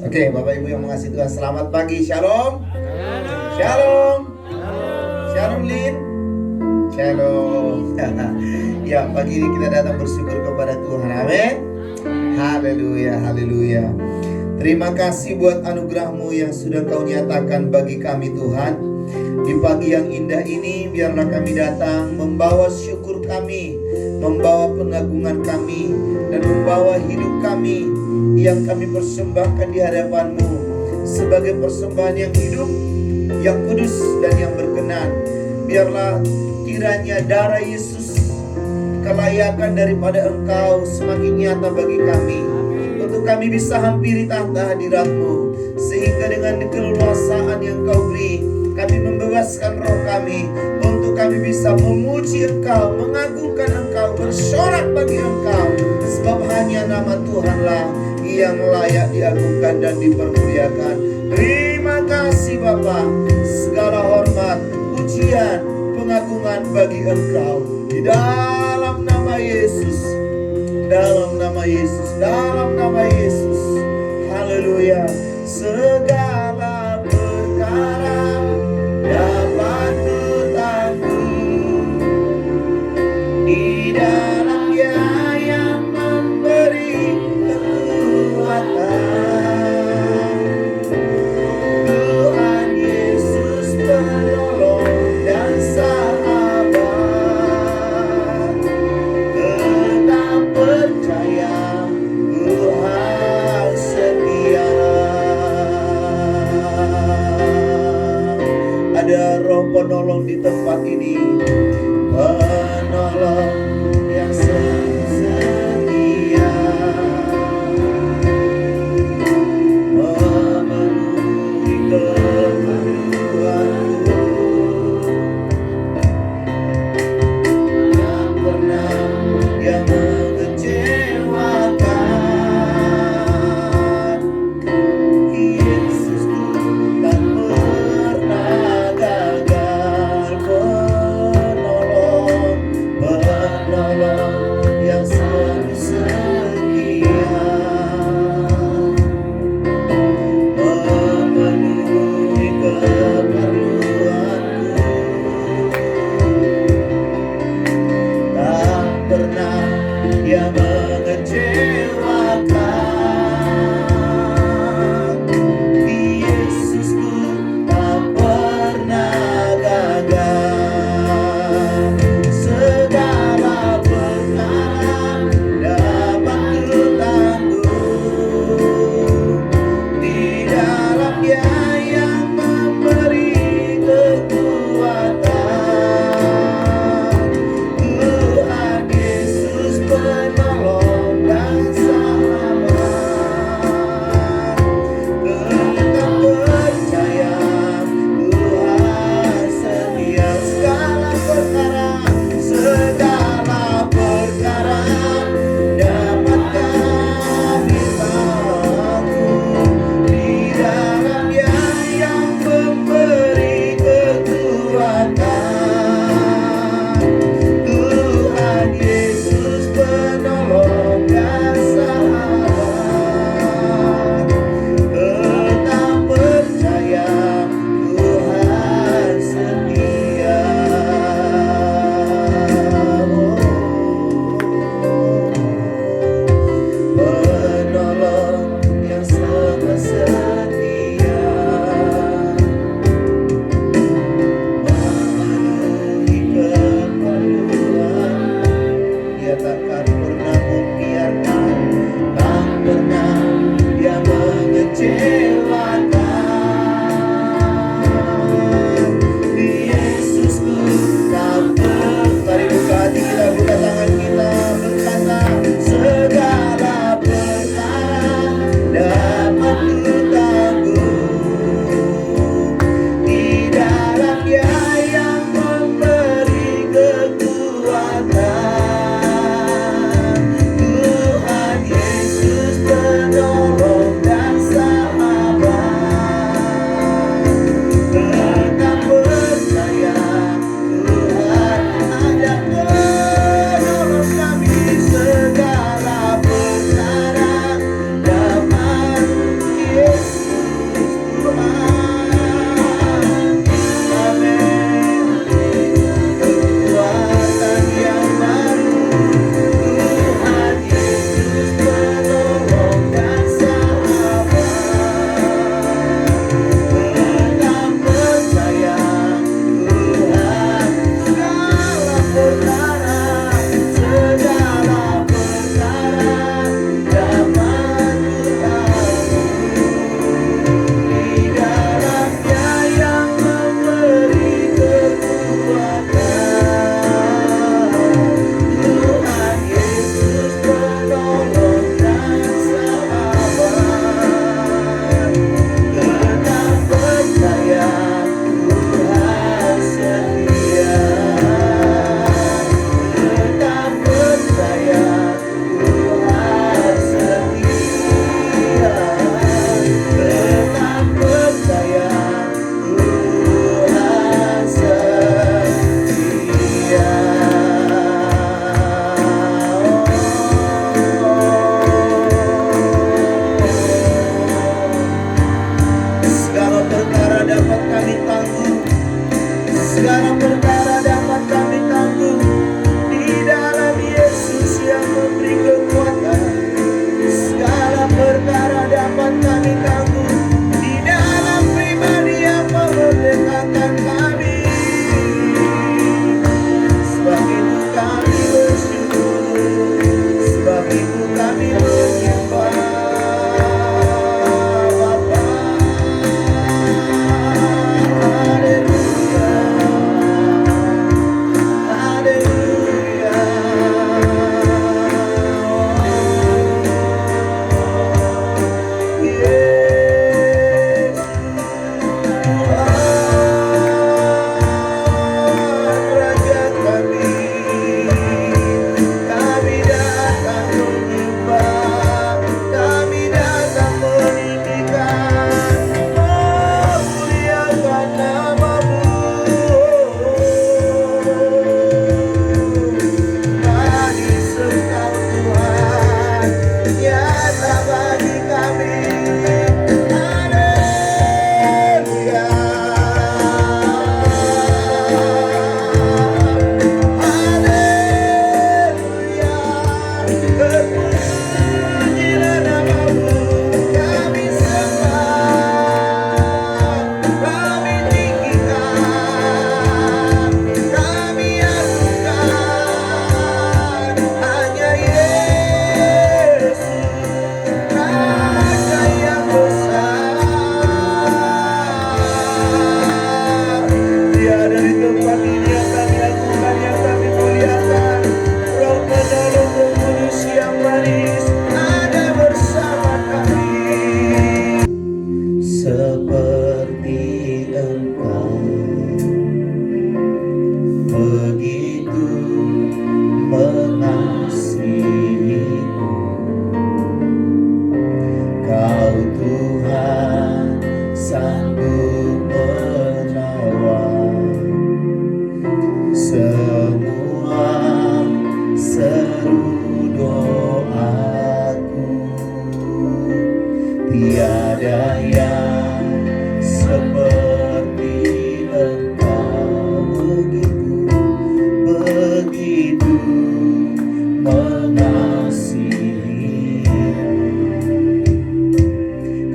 Oke, Bapak Ibu yang mengasihi Tuhan, selamat pagi. Shalom. Shalom. Shalom Lin. Shalom. Ya, pagi ini kita datang bersyukur kepada Tuhan. Amin. Haleluya, haleluya. Terima kasih buat anugerah-Mu yang sudah Kau nyatakan bagi kami Tuhan. Di pagi yang indah ini biarlah kami datang membawa syukur kami, membawa pengagungan kami, dan membawa hidup kami yang kami persembahkan di hadapan-Mu sebagai persembahan yang hidup, yang kudus, dan yang berkenan. Biarlah kiranya darah Yesus, kelayakan daripada Engkau semakin nyata bagi kami, untuk kami bisa hampiri tahta hadirat-Mu, sehingga dengan keleluasaan yang Kau beri, kami membebaskan roh kami untuk kami bisa memuji Engkau, mengagungkan Engkau, bersorak bagi Engkau, sebab hanya nama Tuhanlah yang layak diagungkan dan dipermuliakan. Terima kasih Bapa, segala hormat, pujian, pengagungan bagi Engkau. Di dalam nama Yesus, dalam nama Yesus, dalam nama Yesus. Haleluya. Segala perkara dapat kutanggung di dalam Dia yang memberi kekuatan. Tuhan Yesus penolong dan sahabat, tetap percaya Tuhan setia. Ada roh penolong di tempat ini, penolong yang setia, memenuhi keperluanku, yang pernah yang mengecewakan. Yesusku tak pernah gagal, penolong dapat kami tanggung di dalam pribadi yang memerdekakan kami. Sebab itu kami bersyukur, sebab itu kami menyembah Bapa. Haleluya, haleluya. Yesus Tuhan Raja kami datang menyembah, kami datang meninggikan, memuliakan nama-Mu. Manis Engkau Tuhan, nyata bagi kami. Haleluya, haleluya. Terpujilah nama-Mu, kami sembah, kami tinggikan, kami agungkan. Hanya Yesus Raja yang besar. Dia dari tempat ini yang kami agungkan, yang kami muliakan. Roh penolong, Roh Kudus yang manis ada bersama kami. Seperti Engkau begitu mengasihiku, Kau Tuhan sanggup menawar semua seru doaku. Tiada yang seperti Engkau, begitu mengasihi.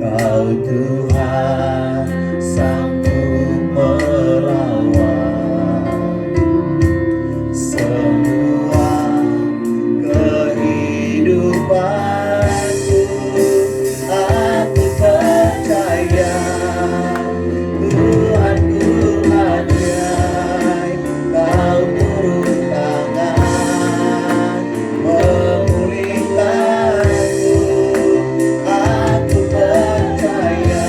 Kau Tuhan sanggup merawat semua kehidupanku. Aku percaya Tuhanku ajaib, Kau turun tangan memulihkanku. Aku percaya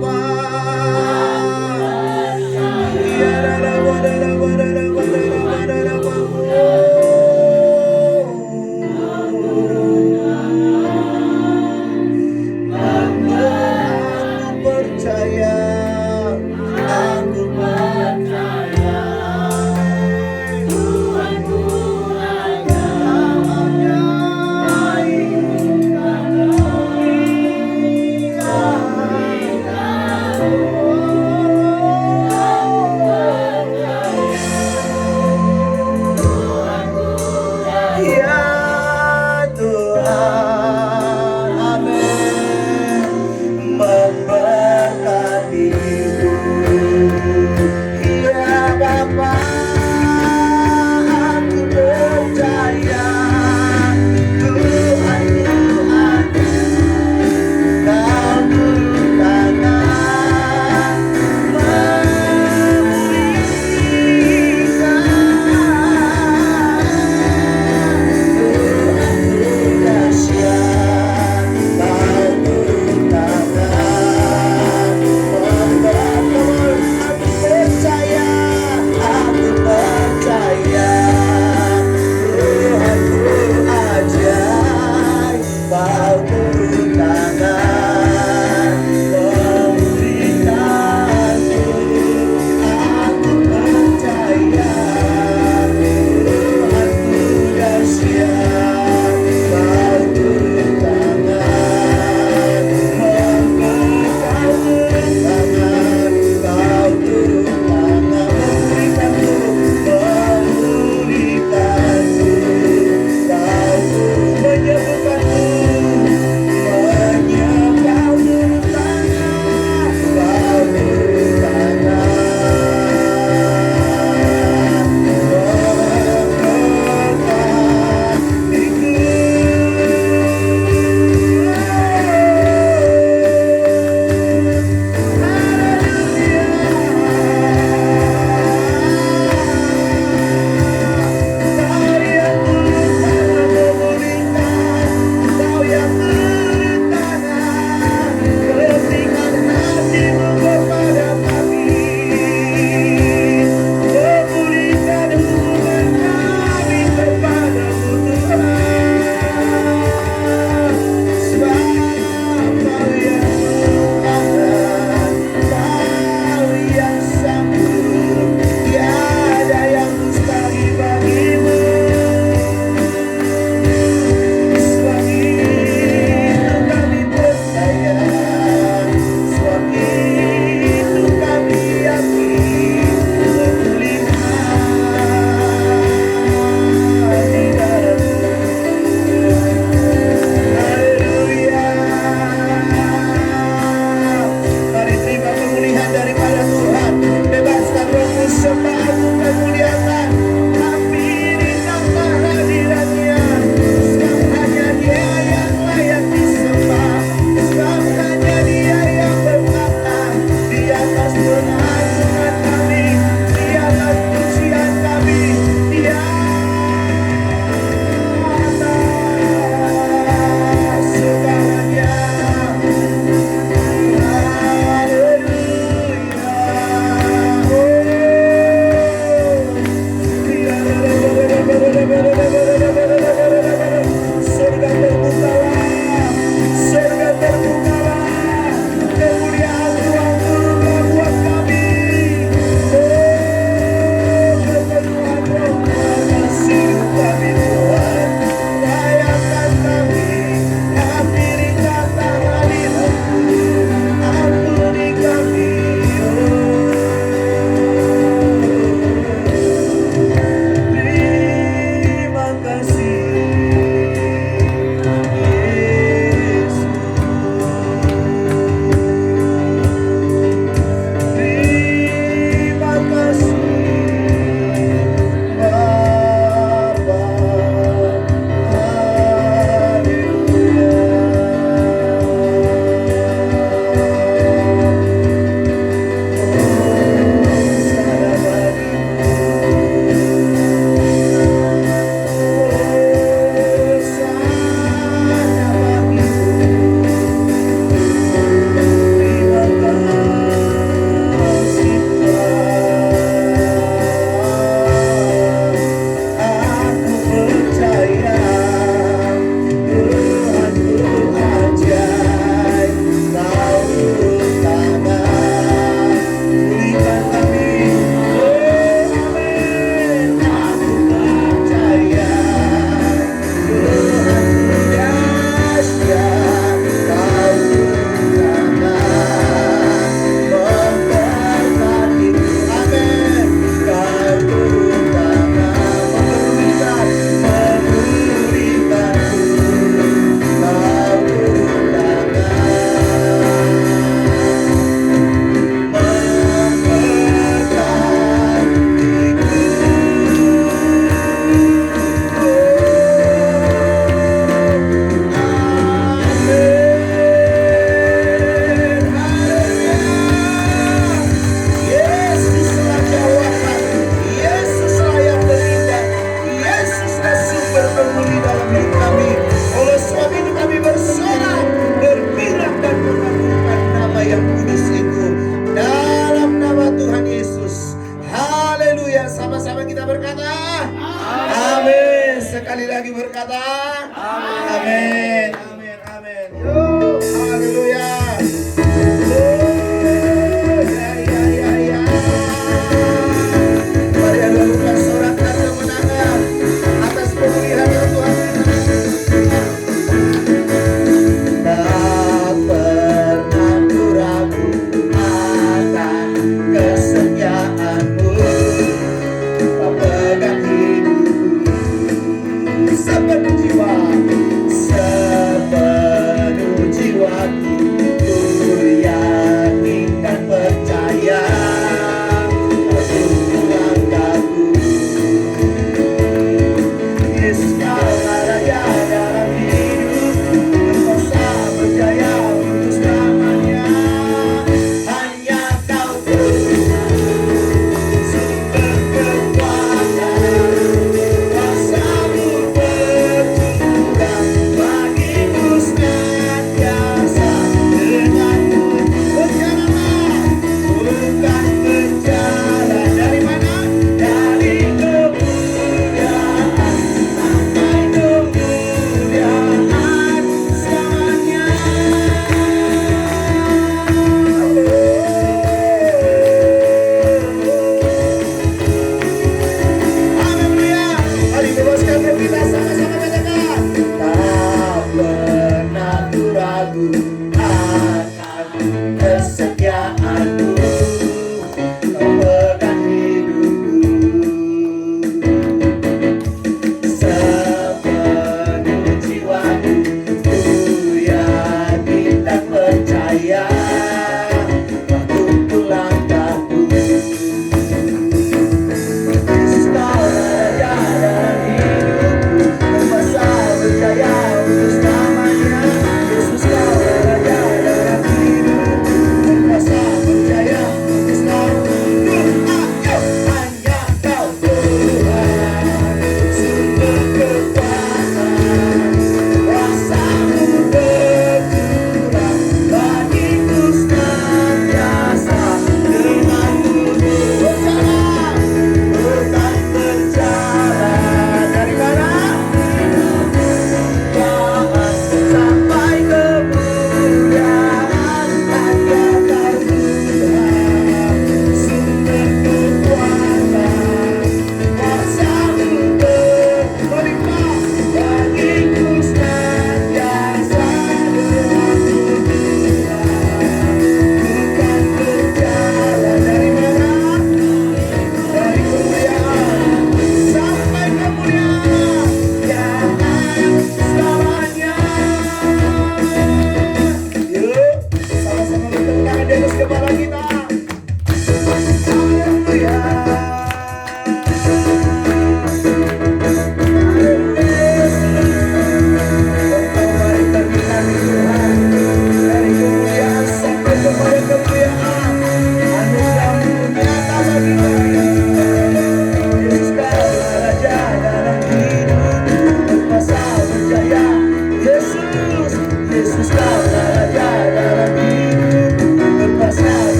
Bapa. Ya dalam aku percaya, aku percaya. Tuhanku hanya mempunyai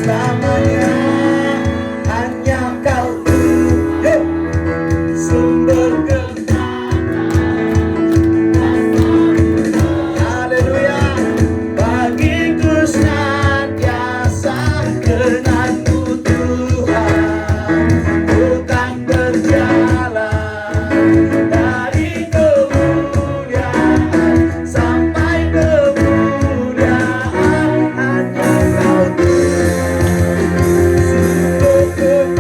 selamanya. Hanya Kau Tuhan, sumber haleluya. Bagiku senantiasa denganmu Tuhan, bukan berjalan dari kemuliaan sampai kemuliaan. Hanya Kau Tuhan, sumber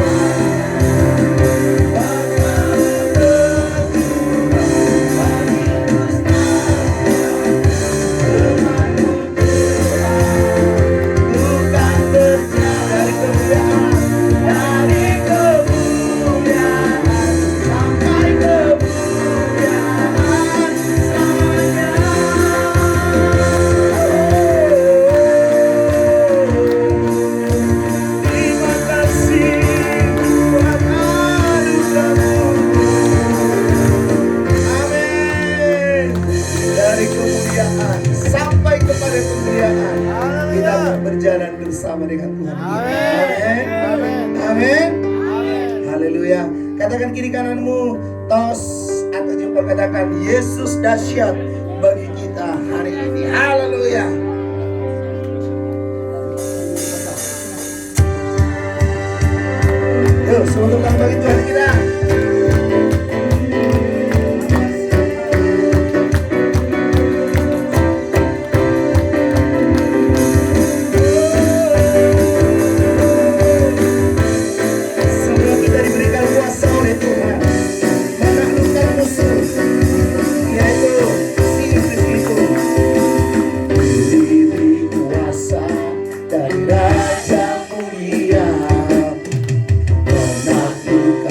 sampai kepada kemuliaan kita berjalan bersama dengan Tuhan. Amin. Amin. Haleluya. Katakan kiri kananmu, tos atau jempol, katakan Yesus dahsyat bagi kita hari ini. Haleluya. Yuk, semoga bagi Tuhan kita. Dari Raja mulia, menaklukkan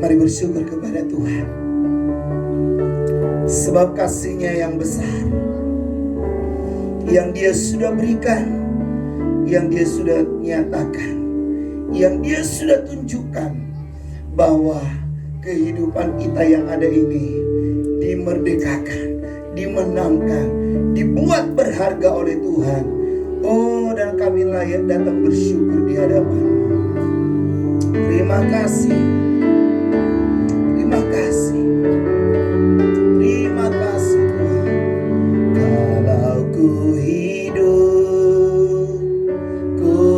Mari bersyukur kepada Tuhan. Sebab kasih-Nya yang besar, yang Dia sudah berikan, yang Dia sudah nyatakan, yang Dia sudah tunjukkan, bahwa kehidupan kita yang ada ini dimerdekakan, dimenangkan, dibuat berharga oleh Tuhan. Oh, dan kami layak datang bersyukur di hadapan-Mu. Terima kasih. Terima kasih. Terima kasih Tuhan. Kalau ku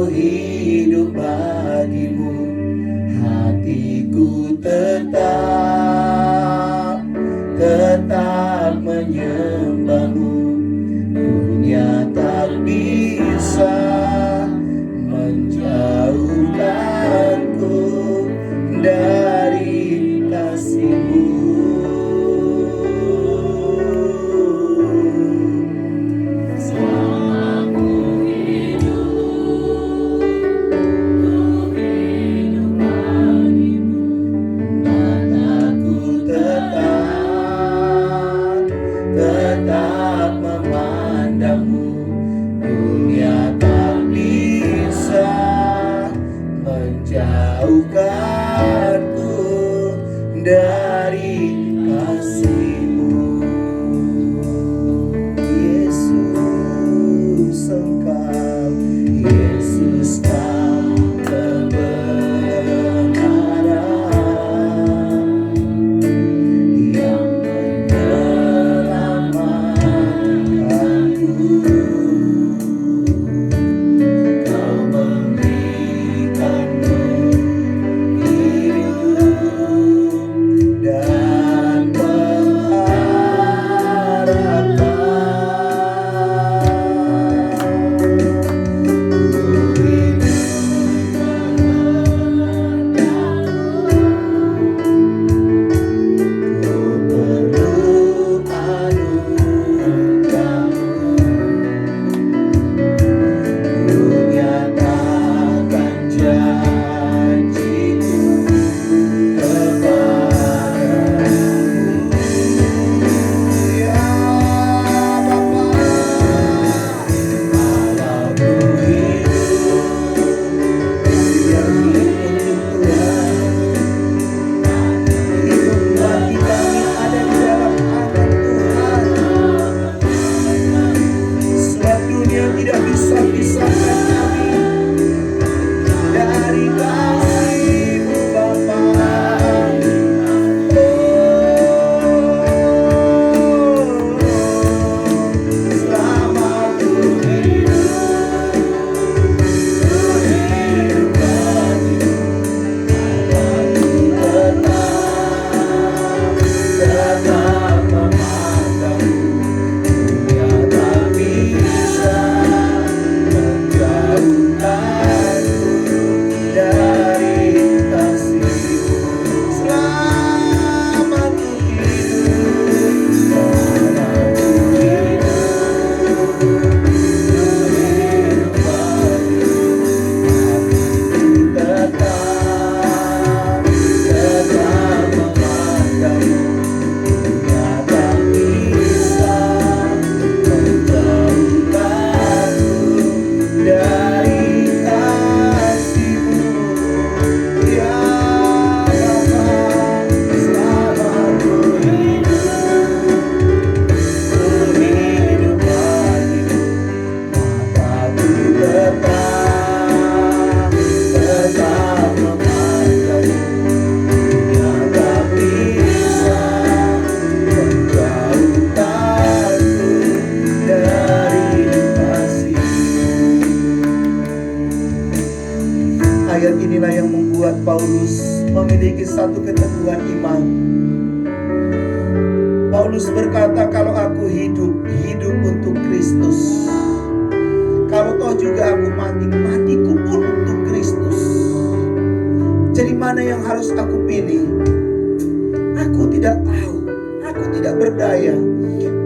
hidup bagimu, hatiku tetap menyembah-Mu. Dunia tak bisa menjauhkanku dari kasih-Mu. Tetap memandang-Mu. Dunia tak bisa menjauhkanku dari kasih-Mu. Yesus Engkau, Yesus Kau kebenaran yang menyelamatkanku. Kau memberikanku hidup dan Paulus memiliki satu keteguhan iman. Paulus berkata, kalau aku hidup untuk Kristus. Kalau toh juga aku mati, matiku pun untuk Kristus. Jadi mana yang harus aku pilih? Aku tidak tahu, aku tidak berdaya.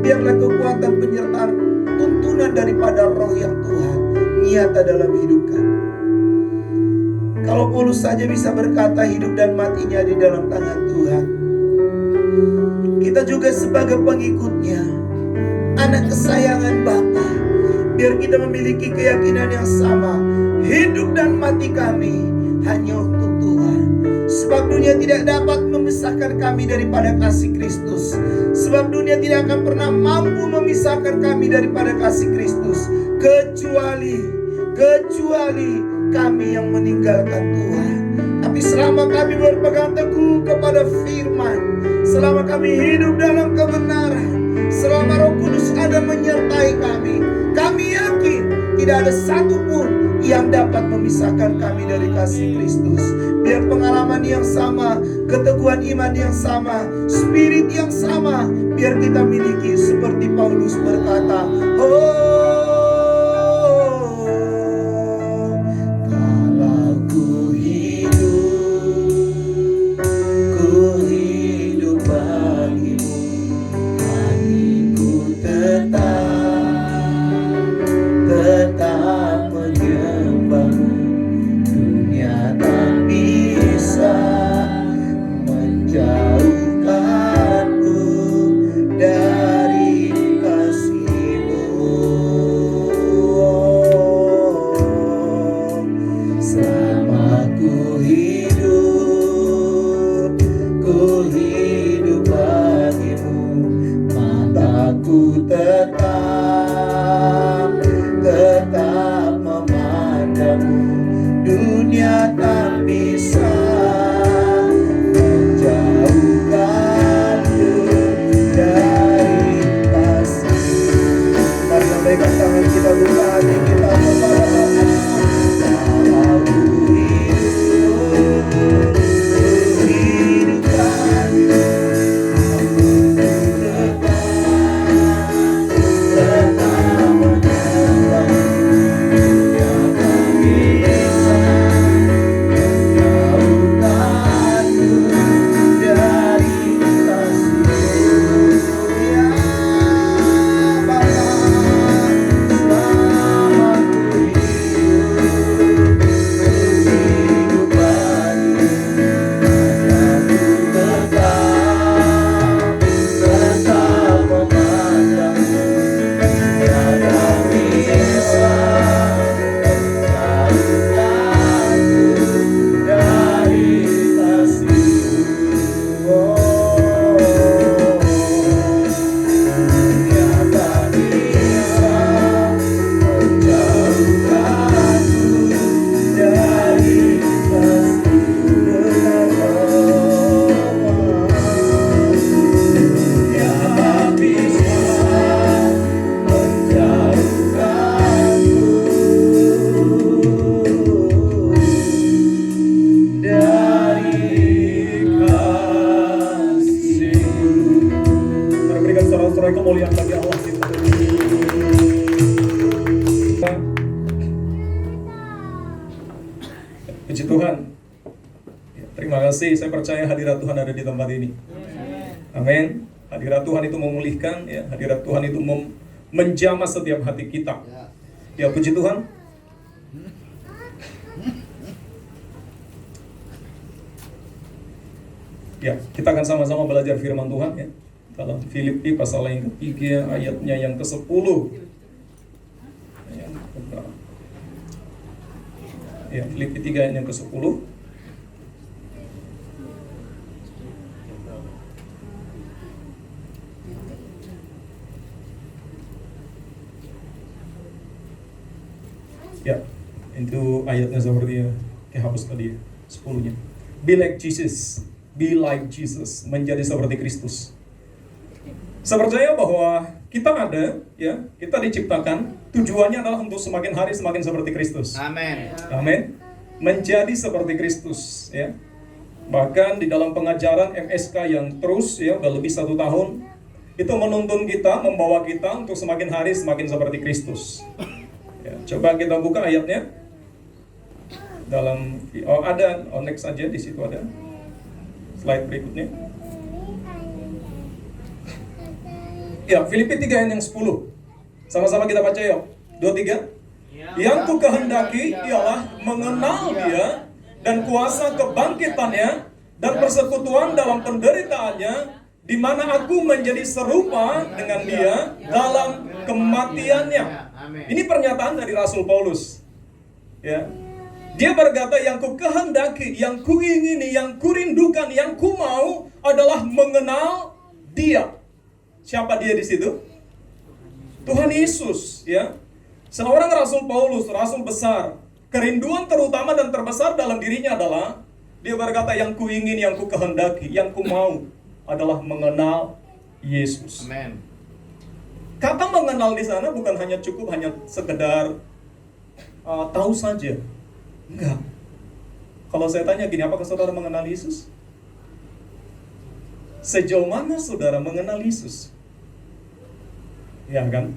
Biarlah kekuatan penyertaan tuntunan daripada Roh yang Tuhan nyata dalam hidup kami. Kalau Paulus saja bisa berkata hidup dan matinya di dalam tangan Tuhan, kita juga sebagai pengikutnya, anak kesayangan Bapa, biar kita memiliki keyakinan yang sama. Hidup dan mati kami hanya untuk Tuhan. Sebab dunia tidak dapat memisahkan kami daripada kasih Kristus. Sebab dunia tidak akan pernah mampu memisahkan kami daripada kasih Kristus, kecuali kami yang meninggalkan Tuhan. Tapi selama kami berpegang teguh kepada firman, selama kami hidup dalam kebenaran, selama Roh Kudus ada menyertai kami yakin tidak ada satupun yang dapat memisahkan kami dari kasih Kristus. Biar pengalaman yang sama, keteguhan iman yang sama, spirit yang sama, biar kita miliki seperti Paulus berkata, kalau ku hidup bagimu, hatiku tetap menyembahmu. Dunia tak bisa menjauhkanku dari kasih-Mu. Selama ku hidup bagimu, mataku tetap memandangmu. Dunia tak bisa menjauhkanku dari kasih. Mari lambaikan tangan kita, buka hati kita kepada Bapa. Kalau ku hidup bagimu, kemuliaan bagi Allah. Puji Tuhan. Terima kasih, saya percaya hadirat Tuhan ada di tempat ini. Amin. Hadirat Tuhan itu memulihkan, ya. Hadirat Tuhan itu menjamah setiap hati kita. Ya, puji Tuhan. Ya, kita akan sama-sama belajar firman Tuhan, ya. Dalam Filipi pasal yang ketiga ayatnya yang ke-10. Ya, Filipi 3 ayat yang ke-10. Ya, itu ayatnya seperti ya, hapus tadi ya, 10-nya. Be like Jesus, menjadi seperti Kristus. Saya percaya bahwa kita ada, ya, kita diciptakan, tujuannya adalah untuk semakin hari semakin seperti Kristus. Amin. Amin. Menjadi seperti Kristus, ya. Bahkan di dalam pengajaran MSK yang terus, ya, udah lebih 1 tahun, itu menuntun kita, membawa kita untuk semakin hari semakin seperti Kristus. Ya, coba kita buka ayatnya. Dalam next aja, di situ ada slide berikutnya. Ya, Filipi 3 ayat yang 10. Sama-sama kita baca yuk. 2, 3. Yang ku kehendaki ialah mengenal Dia dan kuasa kebangkitannya dan persekutuan dalam penderitaannya, di mana aku menjadi serupa dengan dia dalam kematiannya. Ini pernyataan dari Rasul Paulus. Ya. Dia berkata, yang ku kehendaki, yang ku ingini, yang ku rindukan, yang ku mau adalah mengenal dia. Siapa dia di situ? Tuhan Yesus, ya. Seorang Rasul Paulus, rasul besar, kerinduan terutama dan terbesar dalam dirinya adalah dia berkata, yang ku ingin, yang ku kehendaki, yang ku mau adalah mengenal Yesus. Amen. Kata mengenal di sana bukan hanya cukup hanya sekedar tahu saja. Enggak. Kalau saya tanya gini, apakah saudara mengenal Yesus? Sejauh mana saudara mengenal Yesus? Ya kan?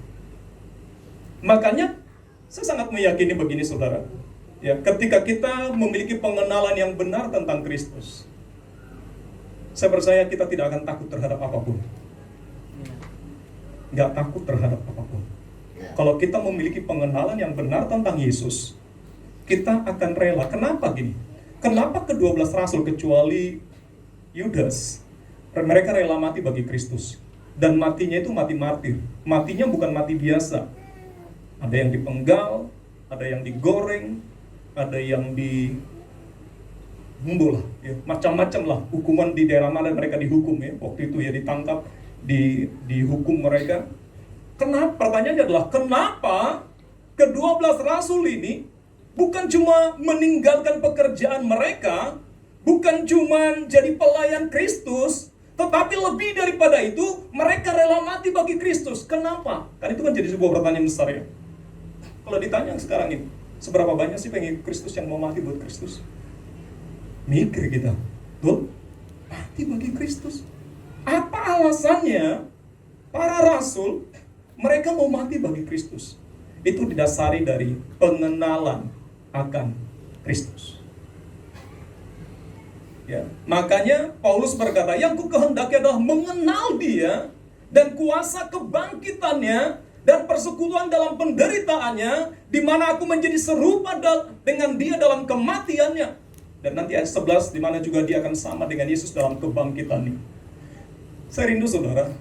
Makanya saya sangat meyakini begini saudara. Ya, ketika kita memiliki pengenalan yang benar tentang Kristus, saya percaya kita tidak akan takut terhadap apapun. Nggak takut terhadap apapun. Kalau kita memiliki pengenalan yang benar tentang Yesus, kita akan rela. Kenapa gini? Kenapa ke-12 rasul kecuali Yudas, mereka rela mati bagi Kristus? Dan matinya itu mati martir. Matinya bukan mati biasa. Ada yang dipenggal, ada yang digoreng, ada yang lah, ya, macam-macam lah hukuman di daerah mana mereka dihukum ya. Waktu itu ya ditangkap, dihukum mereka. Kenapa? Pertanyaannya adalah kenapa ke-12 rasul ini bukan cuma meninggalkan pekerjaan mereka, bukan cuma jadi pelayan Kristus, tetapi lebih daripada itu mereka rela mati bagi Kristus. Kenapa? Kan itu kan jadi sebuah pertanyaan besar ya. Kalau ditanya sekarang ini, seberapa banyak sih pengikut Kristus yang mau mati buat Kristus? Mikir kita, tuh mati bagi Kristus. Apa alasannya para rasul mereka mau mati bagi Kristus? Itu didasari dari pengenalan akan Kristus. Ya, makanya Paulus berkata, yang ku kehendaki adalah mengenal dia dan kuasa kebangkitannya dan persekutuan dalam penderitaannya, di mana aku menjadi serupa dengan dia dalam kematiannya. Dan nanti ayat 11, di mana juga dia akan sama dengan Yesus dalam kebangkitannya. Saya rindu saudara,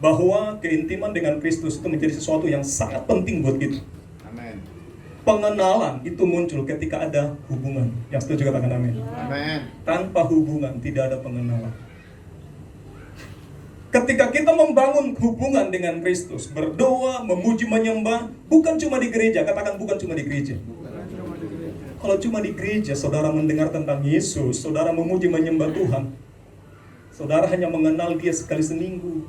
bahwa keintiman dengan Kristus itu menjadi sesuatu yang sangat penting buat kita. Amen. Pengenalan itu muncul ketika ada hubungan. Yang setuju katakan amin. Amen. Tanpa hubungan tidak ada pengenalan. Ketika kita membangun hubungan dengan Kristus, berdoa, memuji, menyembah, bukan cuma di gereja, katakan bukan cuma di gereja. Kalau cuma di gereja, saudara mendengar tentang Yesus, saudara memuji, menyembah Tuhan, saudara hanya mengenal dia sekali seminggu.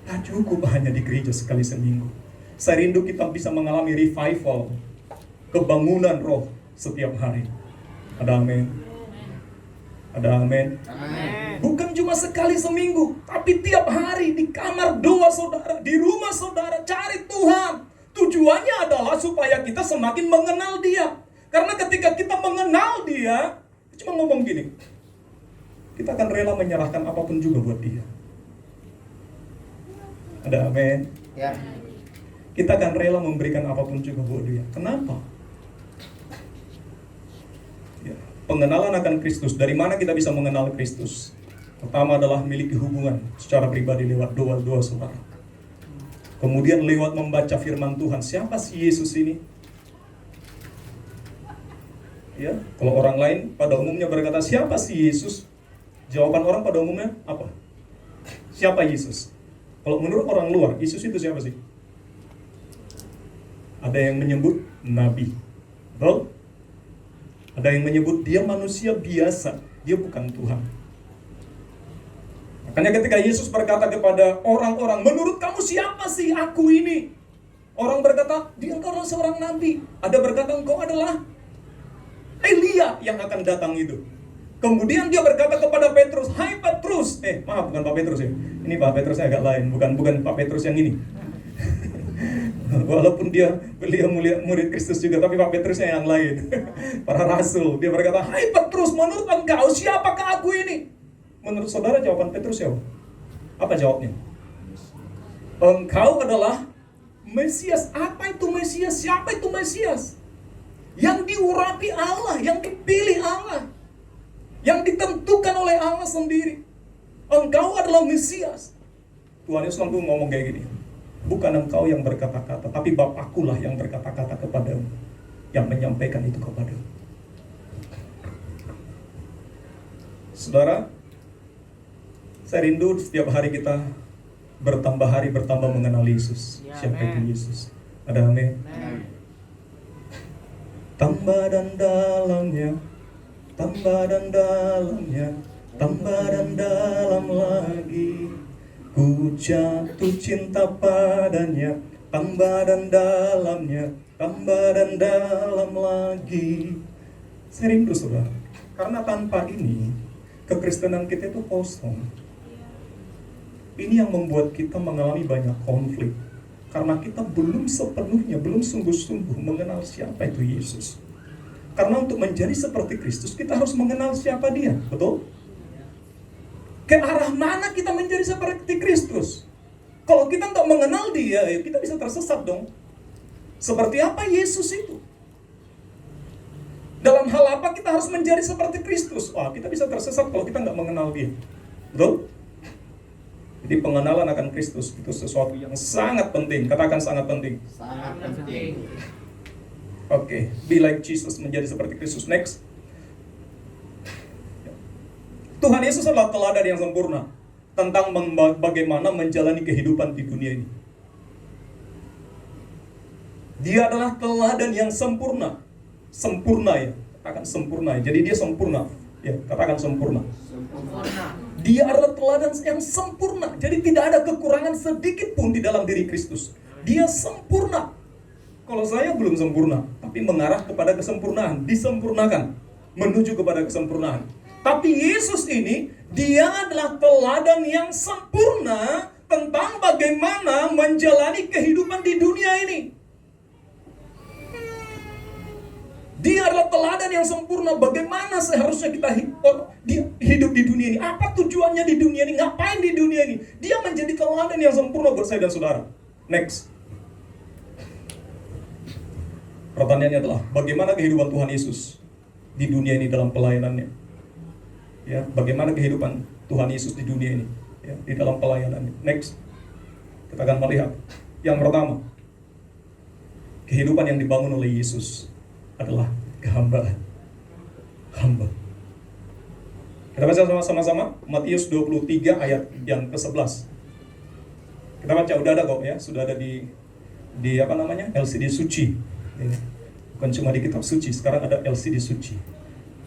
Nah, cukup hanya di gereja sekali seminggu. Saya rindu kita bisa mengalami revival, kebangunan roh setiap hari. Ada amin. Ada amin. Amen. Bukan cuma sekali seminggu, tapi tiap hari di kamar doa saudara, di rumah saudara, cari Tuhan. Tujuannya adalah supaya kita semakin mengenal dia. Karena ketika kita mengenal dia, cuma ngomong gini, kita akan rela menyerahkan apapun juga buat dia. Ada amin. Ya. Kita akan rela memberikan apapun juga buat dia. Kenapa? Ya, pengenalan akan Kristus. Dari mana kita bisa mengenal Kristus? Pertama adalah memiliki hubungan secara pribadi lewat doa-doa saudara. Kemudian lewat membaca firman Tuhan. Siapa sih Yesus ini? Ya, kalau orang lain pada umumnya berkata, siapa sih Yesus? Jawaban orang pada umumnya apa? Siapa Yesus? Kalau menurut orang luar, Yesus itu siapa sih? Ada yang menyebut nabi. Betul? Ada yang menyebut dia manusia biasa, dia bukan Tuhan. Makanya ketika Yesus berkata kepada orang-orang, menurut kamu siapa sih aku ini? Orang berkata, dia engkau adalah seorang nabi. Ada berkata, engkau adalah Elia yang akan datang itu. Kemudian dia berkata kepada Petrus, hai Petrus. Maaf, bukan Pak Petrus ya. Ini Pak Petrusnya agak lain, bukan Pak Petrus yang ini. Walaupun beliau murid Kristus juga, tapi Pak Petrusnya yang lain. Para rasul. Dia berkata, hai Petrus, menurut engkau siapakah aku ini? Menurut saudara jawaban Petrus siapa? Apa jawabnya? Engkau adalah Mesias. Apa itu Mesias? Siapa itu Mesias? yang diurapi Allah, yang dipilih Allah, yang ditentukan oleh Allah sendiri. Engkau adalah Mesias. Tuhan Yesus langsung ngomong kayak gini, bukan engkau yang berkata-kata, tapi Bapakku lah yang berkata-kata kepadamu, yang menyampaikan itu kepadamu. Saudara, saya rindu setiap hari kita bertambah hari bertambah mengenal Yesus. Siapa itu Yesus? Ada amin. Tambah dan dalamnya, tambah dan dalamnya, tambah dan dalam lagi. Ku jatuh cinta padanya, tambah dan dalamnya, tambah dan dalam lagi. Saya rindu saudara, karena tanpa ini kekristenan kita itu kosong. Ini yang membuat kita mengalami banyak konflik, karena kita belum sepenuhnya, belum sungguh-sungguh mengenal siapa itu Yesus. Karena untuk menjadi seperti Kristus, kita harus mengenal siapa Dia, betul? Ke arah mana kita menjadi seperti Kristus? Kalau kita nggak mengenal Dia, ya kita bisa tersesat dong. Seperti apa Yesus itu? Dalam hal apa kita harus menjadi seperti Kristus? Wah, kita bisa tersesat kalau kita nggak mengenal Dia, betul? Jadi pengenalan akan Kristus itu sesuatu yang sangat penting. Katakan sangat penting. Sangat penting. Oke, be like Jesus, menjadi seperti Kristus. Next. Tuhan Yesus adalah teladan yang sempurna tentang bagaimana menjalani kehidupan di dunia ini. Dia adalah teladan yang sempurna. Sempurna ya. Katakan sempurna ya. Jadi dia sempurna. Ya, katakan sempurna. Sempurna. Dia adalah teladan yang sempurna. Jadi tidak ada kekurangan sedikit pun di dalam diri Kristus. Dia sempurna. Kalau saya belum sempurna, tapi mengarah kepada kesempurnaan, disempurnakan, menuju kepada kesempurnaan. Tapi Yesus ini, Dia adalah teladan yang sempurna tentang bagaimana menjalani kehidupan di dunia ini. Dia adalah teladan yang sempurna bagaimana seharusnya kita hidup di dunia ini. Apa tujuannya di dunia ini? Ngapain di dunia ini? Dia menjadi teladan yang sempurna buat saya dan saudara. Next. Pertanyaannya adalah, bagaimana kehidupan Tuhan Yesus di dunia ini dalam pelayanannya? Ya, bagaimana kehidupan Tuhan Yesus di dunia ini? Ya, di dalam pelayanannya. Next. Kita akan melihat. Yang pertama, kehidupan yang dibangun oleh Yesus adalah kehambaan. Hamba. Kita baca sama-sama Matius 23 ayat yang ke-11. Kita baca, udah ada kok ya, sudah ada di apa namanya? LCD suci. Ya. Bukan cuma di kitab suci, sekarang ada LCD suci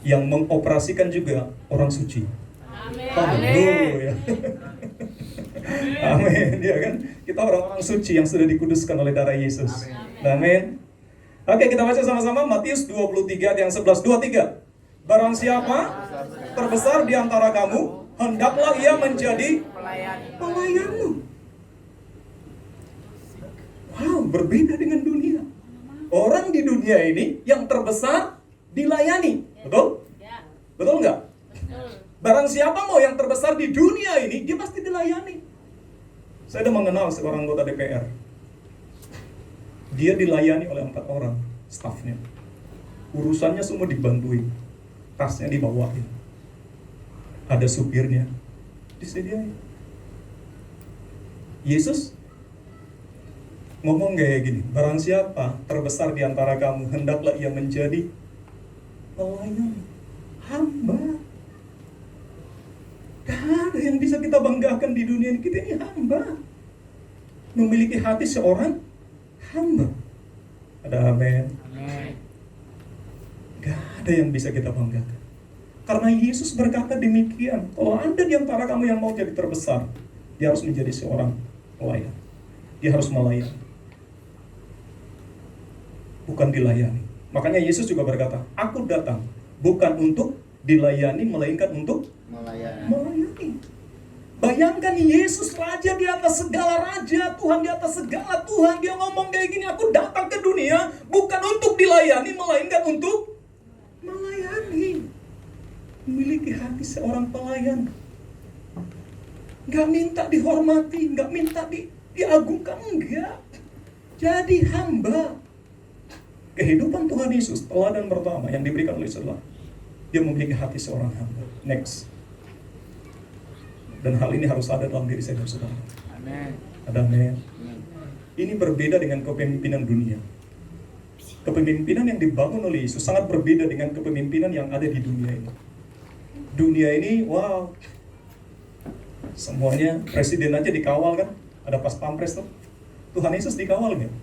yang mengoperasikan juga orang suci. Amin. Haleluya. Amin. Ya kan? Kita orang-orang suci yang sudah dikuduskan oleh darah Yesus. Amin. Oke, kita baca sama-sama Matius 23 ayat yang 11. 23. Barang siapa terbesar di antara kamu, hendaklah ia menjadi pelayanmu. Wow, berbeda dengan dunia. Orang di dunia ini yang terbesar dilayani. Betul? Betul nggak? Barang siapa mau yang terbesar di dunia ini, dia pasti dilayani. Saya sudah mengenal seorang anggota DPR. Dia dilayani oleh 4 orang stafnya. Urusannya semua dibantuin, tasnya dibawain, ada supirnya, disediain. Yesus ngomong kayak gini, barang siapa terbesar di antara kamu, hendaklah ia menjadi pelayan, hamba. Gak ada yang bisa kita banggakan di dunia ini. Kita ini hamba, memiliki hati seorang hamba. Ada amin. Gak ada yang bisa kita banggakan. Karena Yesus berkata demikian, kalau ada di antara kamu yang mau jadi terbesar, dia harus menjadi seorang pelayan. Dia harus melayani, bukan dilayani. Makanya Yesus juga berkata, aku datang bukan untuk dilayani, melainkan untuk melayani. Bayangkan Yesus raja di atas segala raja, Tuhan di atas segala Tuhan. Dia ngomong kayak gini, aku datang ke dunia bukan untuk dilayani, melainkan untuk melayani. Memiliki hati seorang pelayan. Gak minta dihormati, gak minta diagungkan, enggak. Jadi hamba. Kehidupan Tuhan Yesus, teladan pertama yang diberikan oleh Yesus adalah dia memiliki hati seorang hamba. Next. Dan hal ini harus ada dalam diri saya dan saudara. Amin. Ada amin. Ini berbeda dengan kepemimpinan dunia. Kepemimpinan yang dibangun oleh Yesus sangat berbeda dengan kepemimpinan yang ada di dunia ini. Dunia ini, wow, semuanya presiden aja dikawal kan? Ada pas pampres tuh. Tuhan Yesus dikawal nggak?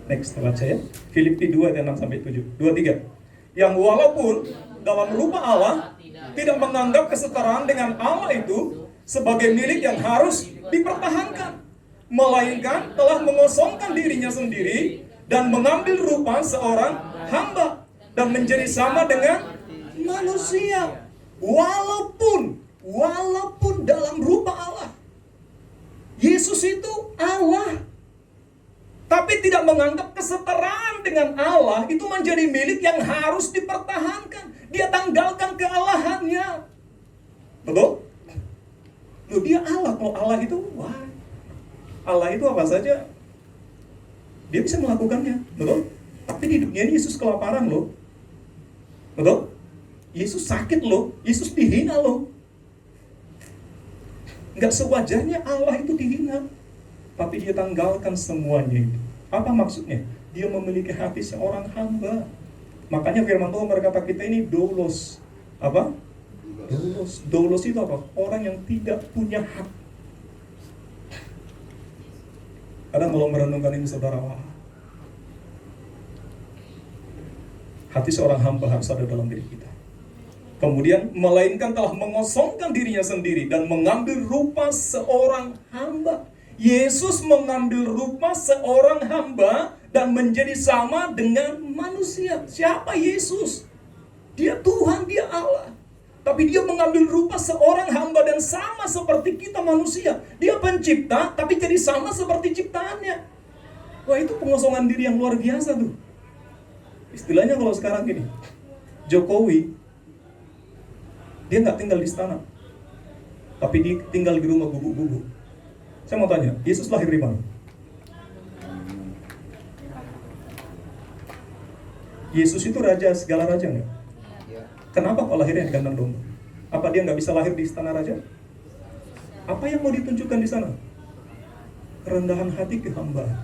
Next, baca ya. Filipi 2 ayat 6-7. 23. Yang walaupun dalam rupa Allah tidak menganggap kesetaraan dengan Allah itu sebagai milik yang harus dipertahankan, melainkan telah mengosongkan dirinya sendiri dan mengambil rupa seorang hamba dan menjadi sama dengan manusia. Walaupun dalam rupa Allah. Yesus itu Allah. Tapi tidak menganggap kesetaraan dengan Allah itu menjadi milik yang harus dipertahankan. Dia tanggalkan kealahannya. Betul? Loh, dia Allah. Kalau Allah itu, wah, Allah itu apa saja dia bisa melakukannya. Betul? Tapi di dunia ini Yesus kelaparan loh. Betul? Yesus sakit loh. Yesus dihina loh. Nggak sewajarnya Allah itu dihina. Tapi dia tanggalkan semuanya itu. Apa maksudnya? Dia memiliki hati seorang hamba. Makanya firman Tuhan berkata kita ini doulos. Apa? Doulos. Doulos itu apa? Orang yang tidak punya hak. Kadang kalau merenungkan ini saudara, wah, hati seorang hamba harus ada dalam diri kita. Kemudian, melainkan telah mengosongkan dirinya sendiri dan mengambil rupa seorang hamba. Yesus mengambil rupa seorang hamba dan menjadi sama dengan manusia. Siapa Yesus? Dia Tuhan, dia Allah. Tapi dia mengambil rupa seorang hamba dan sama seperti kita manusia. Dia pencipta, tapi jadi sama seperti ciptaannya. Wah, itu pengosongan diri yang luar biasa tuh. Istilahnya kalau sekarang gini, Jokowi, dia nggak tinggal di istana, tapi dia tinggal di rumah gubuk-gubuk. Saya mau tanya, Yesus lahir di mana? Yesus itu raja segala raja nggak? Kenapa kok lahirnya di kandang domba? Apa dia nggak bisa lahir di istana raja? Apa yang mau ditunjukkan di sana? Kerendahan hati, kehambaan.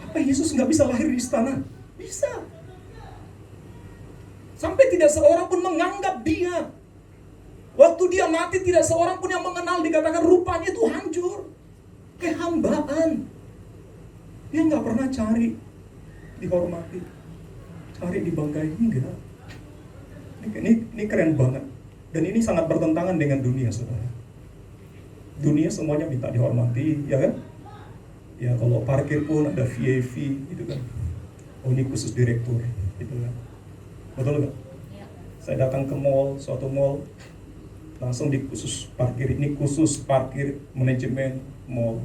Apa Yesus nggak bisa lahir di istana? Bisa. Sampai tidak seorang pun menganggap dia. Waktu dia mati tidak seorang pun yang mengenal, dikatakan rupanya itu hancur. Kehambaan. Dia nggak pernah cari dihormati, cari dibanggai, enggak. Ini keren banget. Dan ini sangat bertentangan dengan dunia, saudara. Dunia semuanya minta dihormati, ya kan? Ya kalau parkir pun ada VIP, gitu kan. Oh, ini khusus direktur, gitu kan. Betul nggak? Saya datang ke mall, suatu mall, langsung di khusus parkir, ini khusus parkir manajemen mall.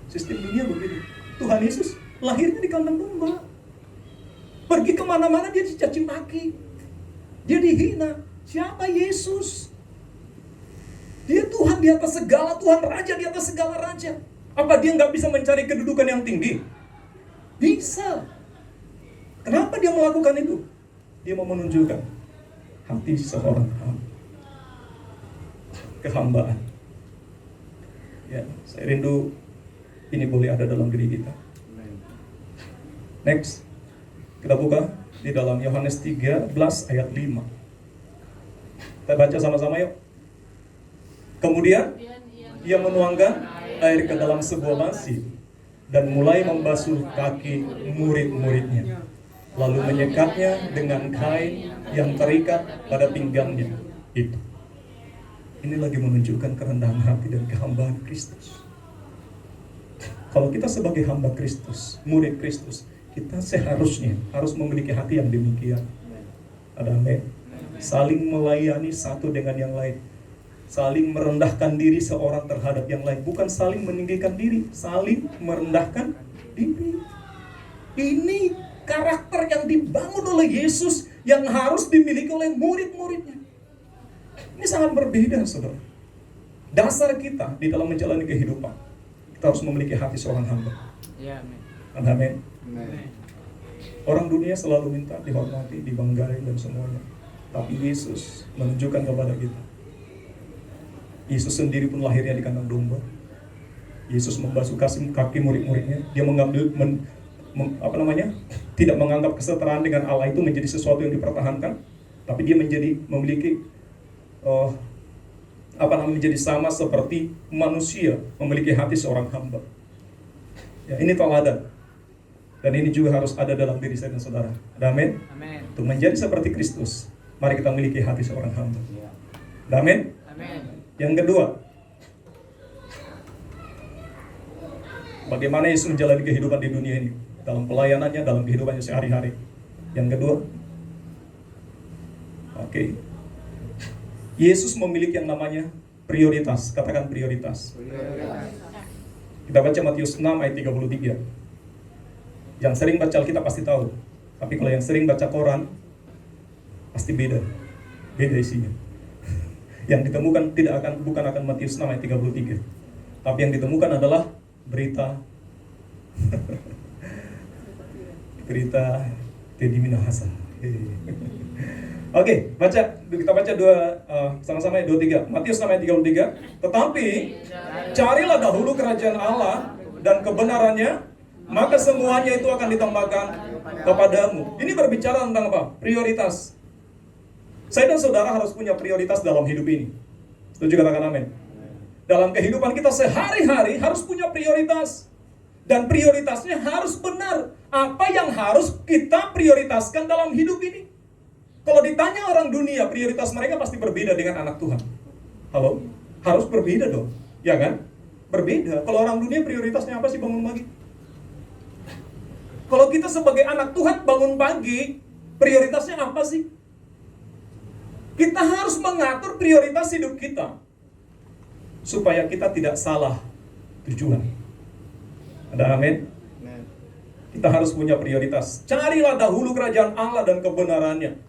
Sistem dunia begitu. Tuhan Yesus lahirnya di kandang domba. Pergi kemana-mana dia dicaci maki, dia dihina. Siapa Yesus? Dia Tuhan di atas segala Tuhan, Raja di atas segala raja. Apa dia nggak bisa mencari kedudukan yang tinggi? Bisa. Kenapa dia melakukan itu? Dia mau menunjukkan hati seorang hamba, kehambaan. Ya, saya rindu ini boleh ada dalam diri kita. Next, kita buka di dalam Yohanes 13 ayat 5. Kita baca sama-sama yuk. Kemudian ia menuangkan air ke dalam sebuah basi dan mulai membasuh kaki murid-muridnya, lalu menyekatnya dengan kain yang terikat pada pinggangnya itu. Ini lagi menunjukkan kerendahan hati dan kehambaan Kristus. Kalau kita sebagai hamba Kristus, murid Kristus, kita seharusnya harus memiliki hati yang demikian. Ada amin. Saling melayani satu dengan yang lain. Saling merendahkan diri seorang terhadap yang lain. Bukan saling meninggikan diri, saling merendahkan diri. Ini karakter yang dibangun oleh Yesus yang harus dimiliki oleh murid-muridnya. Ini sangat berbeda, saudara. Dasar kita di dalam menjalani kehidupan, kita harus memiliki hati seorang hamba. Ya, amin. Amin. Amin. Orang dunia selalu minta dihormati, dibanggain dan semuanya. Tapi Yesus menunjukkan kepada kita. Yesus sendiri pun lahirnya di kandang domba. Yesus membasuh kaki murid-muridnya. Dia mengambil tidak menganggap kesetaraan dengan Allah itu menjadi sesuatu yang dipertahankan, tapi dia memiliki menjadi sama seperti manusia, memiliki hati seorang hamba. Ya, ini teladan. Dan ini juga harus ada dalam diri saya dan saudara. Amin. Amin. Untuk menjadi seperti Kristus, mari kita memiliki hati seorang hamba. Amin. Amin. Yang kedua, bagaimana Yesus menjalani kehidupan di dunia ini, dalam pelayanannya, dalam kehidupannya sehari-hari. Yang kedua, Yesus memiliki yang namanya prioritas. Katakan prioritas. Kita baca Matius 6 ayat 33. Yang sering baca Alkitab pasti tahu. Tapi kalau yang sering baca koran, pasti beda isinya. Yang ditemukan bukan akan Matius 6 ayat 33. Tapi yang ditemukan adalah berita Teddy Minahasa. Oke, kita baca sama-sama 23. Matius 6 ayat 33. Tetapi carilah dahulu kerajaan Allah dan kebenarannya, maka semuanya itu akan ditambahkan kepadamu. Ini berbicara tentang apa? Prioritas. Saya dan saudara harus punya prioritas dalam hidup ini. Setuju, katakan amin. Dalam kehidupan kita sehari-hari harus punya prioritas. Dan prioritasnya harus benar. Apa yang harus kita prioritaskan dalam hidup ini? Kalau ditanya orang dunia, prioritas mereka pasti berbeda dengan anak Tuhan. Halo? Harus berbeda dong. Ya kan? Berbeda. Kalau orang dunia prioritasnya apa sih bangun pagi? Kalau kita sebagai anak Tuhan bangun pagi, prioritasnya apa sih? Kita harus mengatur prioritas hidup kita supaya kita tidak salah tujuan. Ada amin? Kita harus punya prioritas. Carilah dahulu kerajaan Allah dan kebenarannya.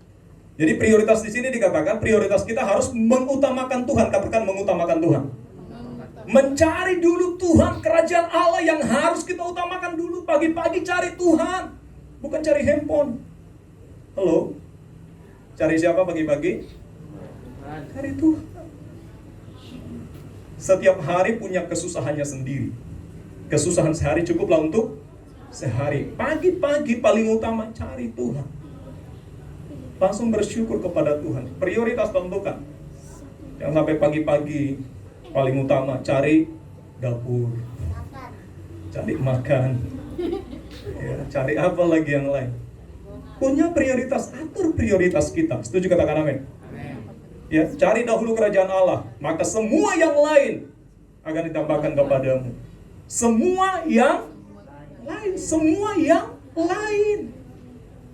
Jadi prioritas di sini dikatakan prioritas kita harus mengutamakan Tuhan. Katakan mengutamakan Tuhan. Mencari dulu Tuhan, kerajaan Allah yang harus kita utamakan dulu. Pagi-pagi cari Tuhan, bukan cari handphone. Halo? Cari siapa pagi-pagi? Cari Tuhan. Setiap hari punya kesusahannya sendiri. Kesusahan sehari cukuplah untuk sehari. Pagi-pagi paling utama cari Tuhan. Langsung bersyukur kepada Tuhan. Prioritas tentukan. Jangan sampai pagi-pagi paling utama cari dapur, cari makan, ya, cari apa lagi yang lain. Punya prioritas, atur prioritas kita. Setuju, katakan amin. Ya, cari dahulu kerajaan Allah, maka semua yang lain akan ditambahkan kepadamu. Semua yang lain.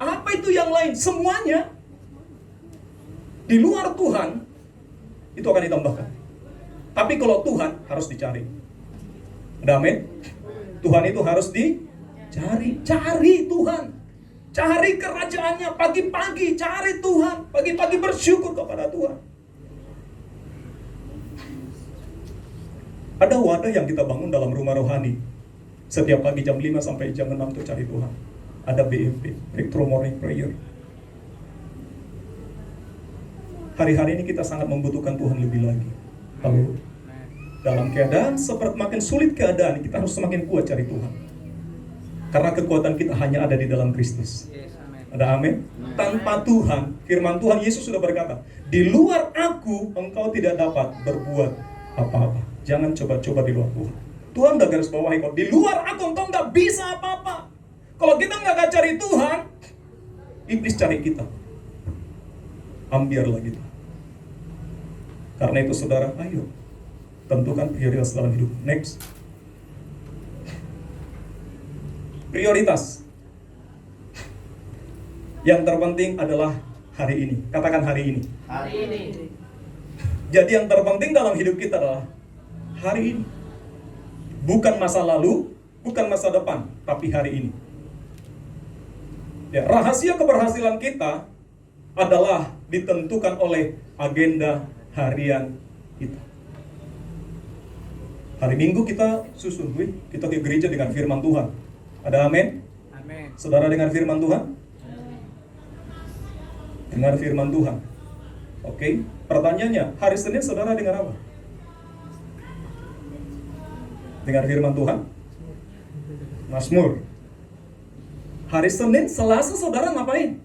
Apa itu yang lain? Semuanya. Di luar Tuhan itu akan ditambahkan. Tapi kalau Tuhan harus dicari. Amin. Tuhan itu harus dicari. Cari Tuhan. Cari kerajaannya. Pagi-pagi cari Tuhan. Pagi-pagi bersyukur kepada Tuhan. Ada wadah yang kita bangun dalam rumah rohani. Setiap pagi jam 5 sampai jam 6 untuk cari Tuhan. Ada BMP, Breakthrough Morning Prayer. Hari-hari ini kita sangat membutuhkan Tuhan lebih lagi. Lalu dalam keadaan seperti makin sulit keadaan, kita harus semakin kuat cari Tuhan. Karena kekuatan kita hanya ada di dalam Kristus. Ada amin? Tanpa Tuhan, firman Tuhan Yesus sudah berkata, di luar aku engkau tidak dapat berbuat apa-apa. Jangan coba-coba di luar Tuhan. Tuhan udah garis bawahi kok. Di luar aku engkau nggak bisa apa-apa. Kalau kita nggak cari Tuhan, iblis cari kita. Ambiarlah kita. Karena itu saudara, ayo tentukan prioritas dalam hidup. Next. Prioritas. Yang terpenting adalah hari ini. Katakan hari ini. Hari ini. Jadi yang terpenting dalam hidup kita adalah hari ini. Bukan masa lalu, bukan masa depan, tapi hari ini. Ya, rahasia keberhasilan kita adalah ditentukan oleh agenda harian kita. Hari Minggu kita susun, kita ke gereja dengan firman Tuhan. Ada amin? Amin. Saudara dengar firman Tuhan? Dengar firman Tuhan. Oke, pertanyaannya, hari Senin saudara dengar apa? Dengar firman Tuhan? Mazmur. Hari Senin, Selasa saudara ngapain?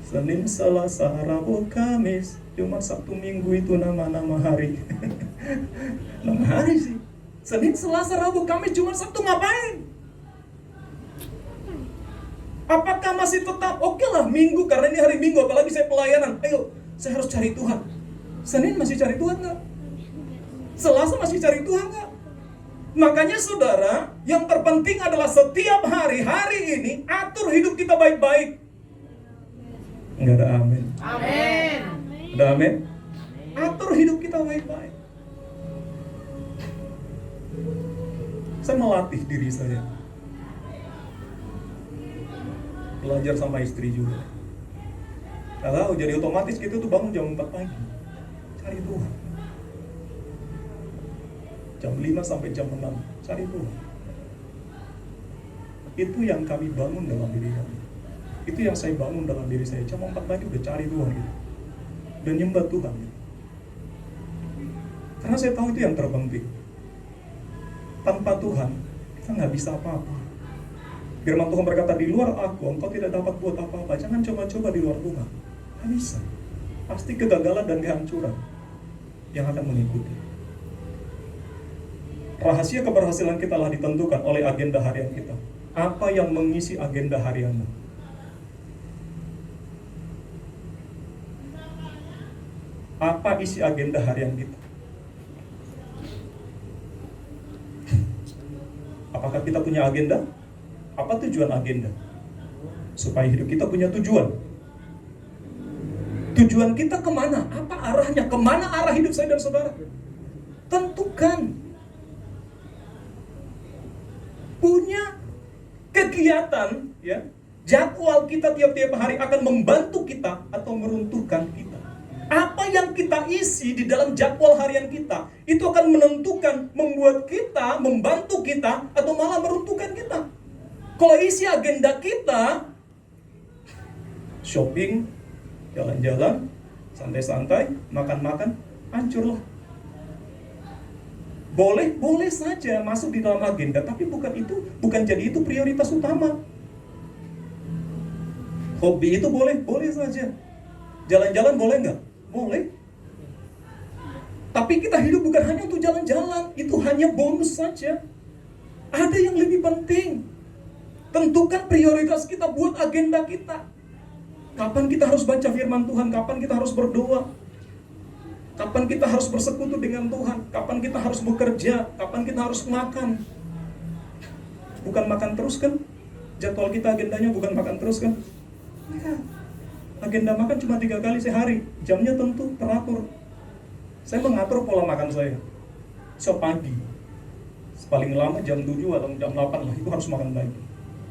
Senin, Selasa, Rabu, Kamis, Jumat, Sabtu, Minggu itu nama-nama hari. Nama hari sih. Senin, Selasa, Rabu, Kamis, Jumat, Sabtu ngapain? Apakah masih tetap oke lah Minggu, karena ini hari Minggu, apalagi saya pelayanan. Ayo, saya harus cari Tuhan. Senin masih cari Tuhan nggak? Selasa masih cari Tuhan nggak? Makanya saudara, yang terpenting adalah setiap hari ini atur hidup kita baik-baik. Enggak ada amin. Amin. Ada amin? Atur hidup kita baik-baik. Saya melatih diri saya. Belajar sama istri juga. Kalau jadi otomatis kita tuh bangun jam 4 pagi. Cari Tuhan. Jam 5 sampai jam 6. Cari Tuhan. Itu yang kami bangun dalam diri kami. Itu yang saya bangun dalam diri saya. Jam 4 pagi udah cari Tuhan gitu. Dan nyembah Tuhan gitu. Karena saya tahu itu yang terpenting. Tanpa Tuhan kita nggak bisa apa-apa. Firman Tuhan berkata, di luar aku engkau tidak dapat buat apa-apa. Jangan coba-coba di luar Tuhan. Nggak bisa. Pasti kegagalan dan kehancuran yang akan mengikuti. Rahasia keberhasilan kita lah ditentukan oleh agenda harian kita. Apa yang mengisi agenda harianmu? Apa isi agenda harian kita? Apakah kita punya agenda? Apa tujuan agenda? Supaya hidup kita punya tujuan. Tujuan kita kemana? Apa arahnya? Kemana arah hidup saya dan saudara? Tentukan. Punya kegiatan, ya, jadwal kita tiap-tiap hari akan membantu kita atau meruntuhkan kita. Apa yang kita isi di dalam jadwal harian kita, itu akan menentukan, membuat kita, membantu kita, atau malah meruntuhkan kita. Kalau isi agenda kita, shopping, jalan-jalan, santai-santai, makan-makan, hancurlah. Boleh saja masuk di dalam agenda, tapi bukan jadi itu prioritas utama. Hobi itu boleh saja. Jalan-jalan boleh nggak? Boleh. Tapi kita hidup bukan hanya untuk jalan-jalan, itu hanya bonus saja. Ada yang lebih penting. Tentukan prioritas kita buat agenda kita. Kapan kita harus baca firman Tuhan? Kapan kita harus berdoa? Kapan kita harus bersekutu dengan Tuhan? Kapan kita harus bekerja? Kapan kita harus makan? Bukan makan terus kan? Jadwal kita agendanya bukan makan terus kan? Ya. Agenda makan cuma 3 kali sehari. Jamnya tentu teratur. Saya mengatur pola makan saya. Pagi. Paling lama jam 7 atau jam 8 lah. Itu harus makan pagi.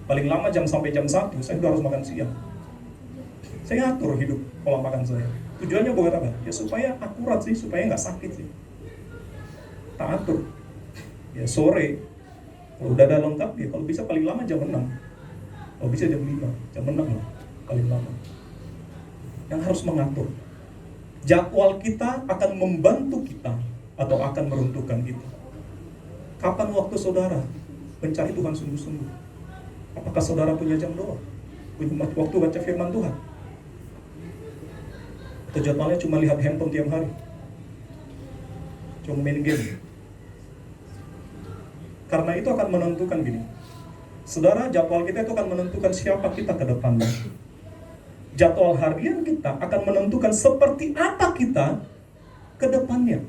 Paling lama sampai jam 1 saya udah harus makan siang. Saya atur hidup pola makan saya. Tujuannya buat apa? Ya supaya akurat sih, supaya nggak sakit sih. Tak atur. Ya sore, kalau udah ada lengkap ya, kalau bisa paling lama jam 6. Kalau bisa jam 5, jam 6 lah paling lama. Yang harus mengatur. Jadwal kita akan membantu kita atau akan meruntuhkan kita. Kapan waktu saudara mencari Tuhan sungguh-sungguh? Apakah saudara punya jam doa? Punya waktu baca firman Tuhan? Atau jadwalnya cuma lihat handphone tiap hari? Cuma main game? Karena itu akan menentukan gini. Saudara, jadwal kita itu akan menentukan siapa kita ke depannya. Jadwal harian kita akan menentukan seperti apa kita ke depannya.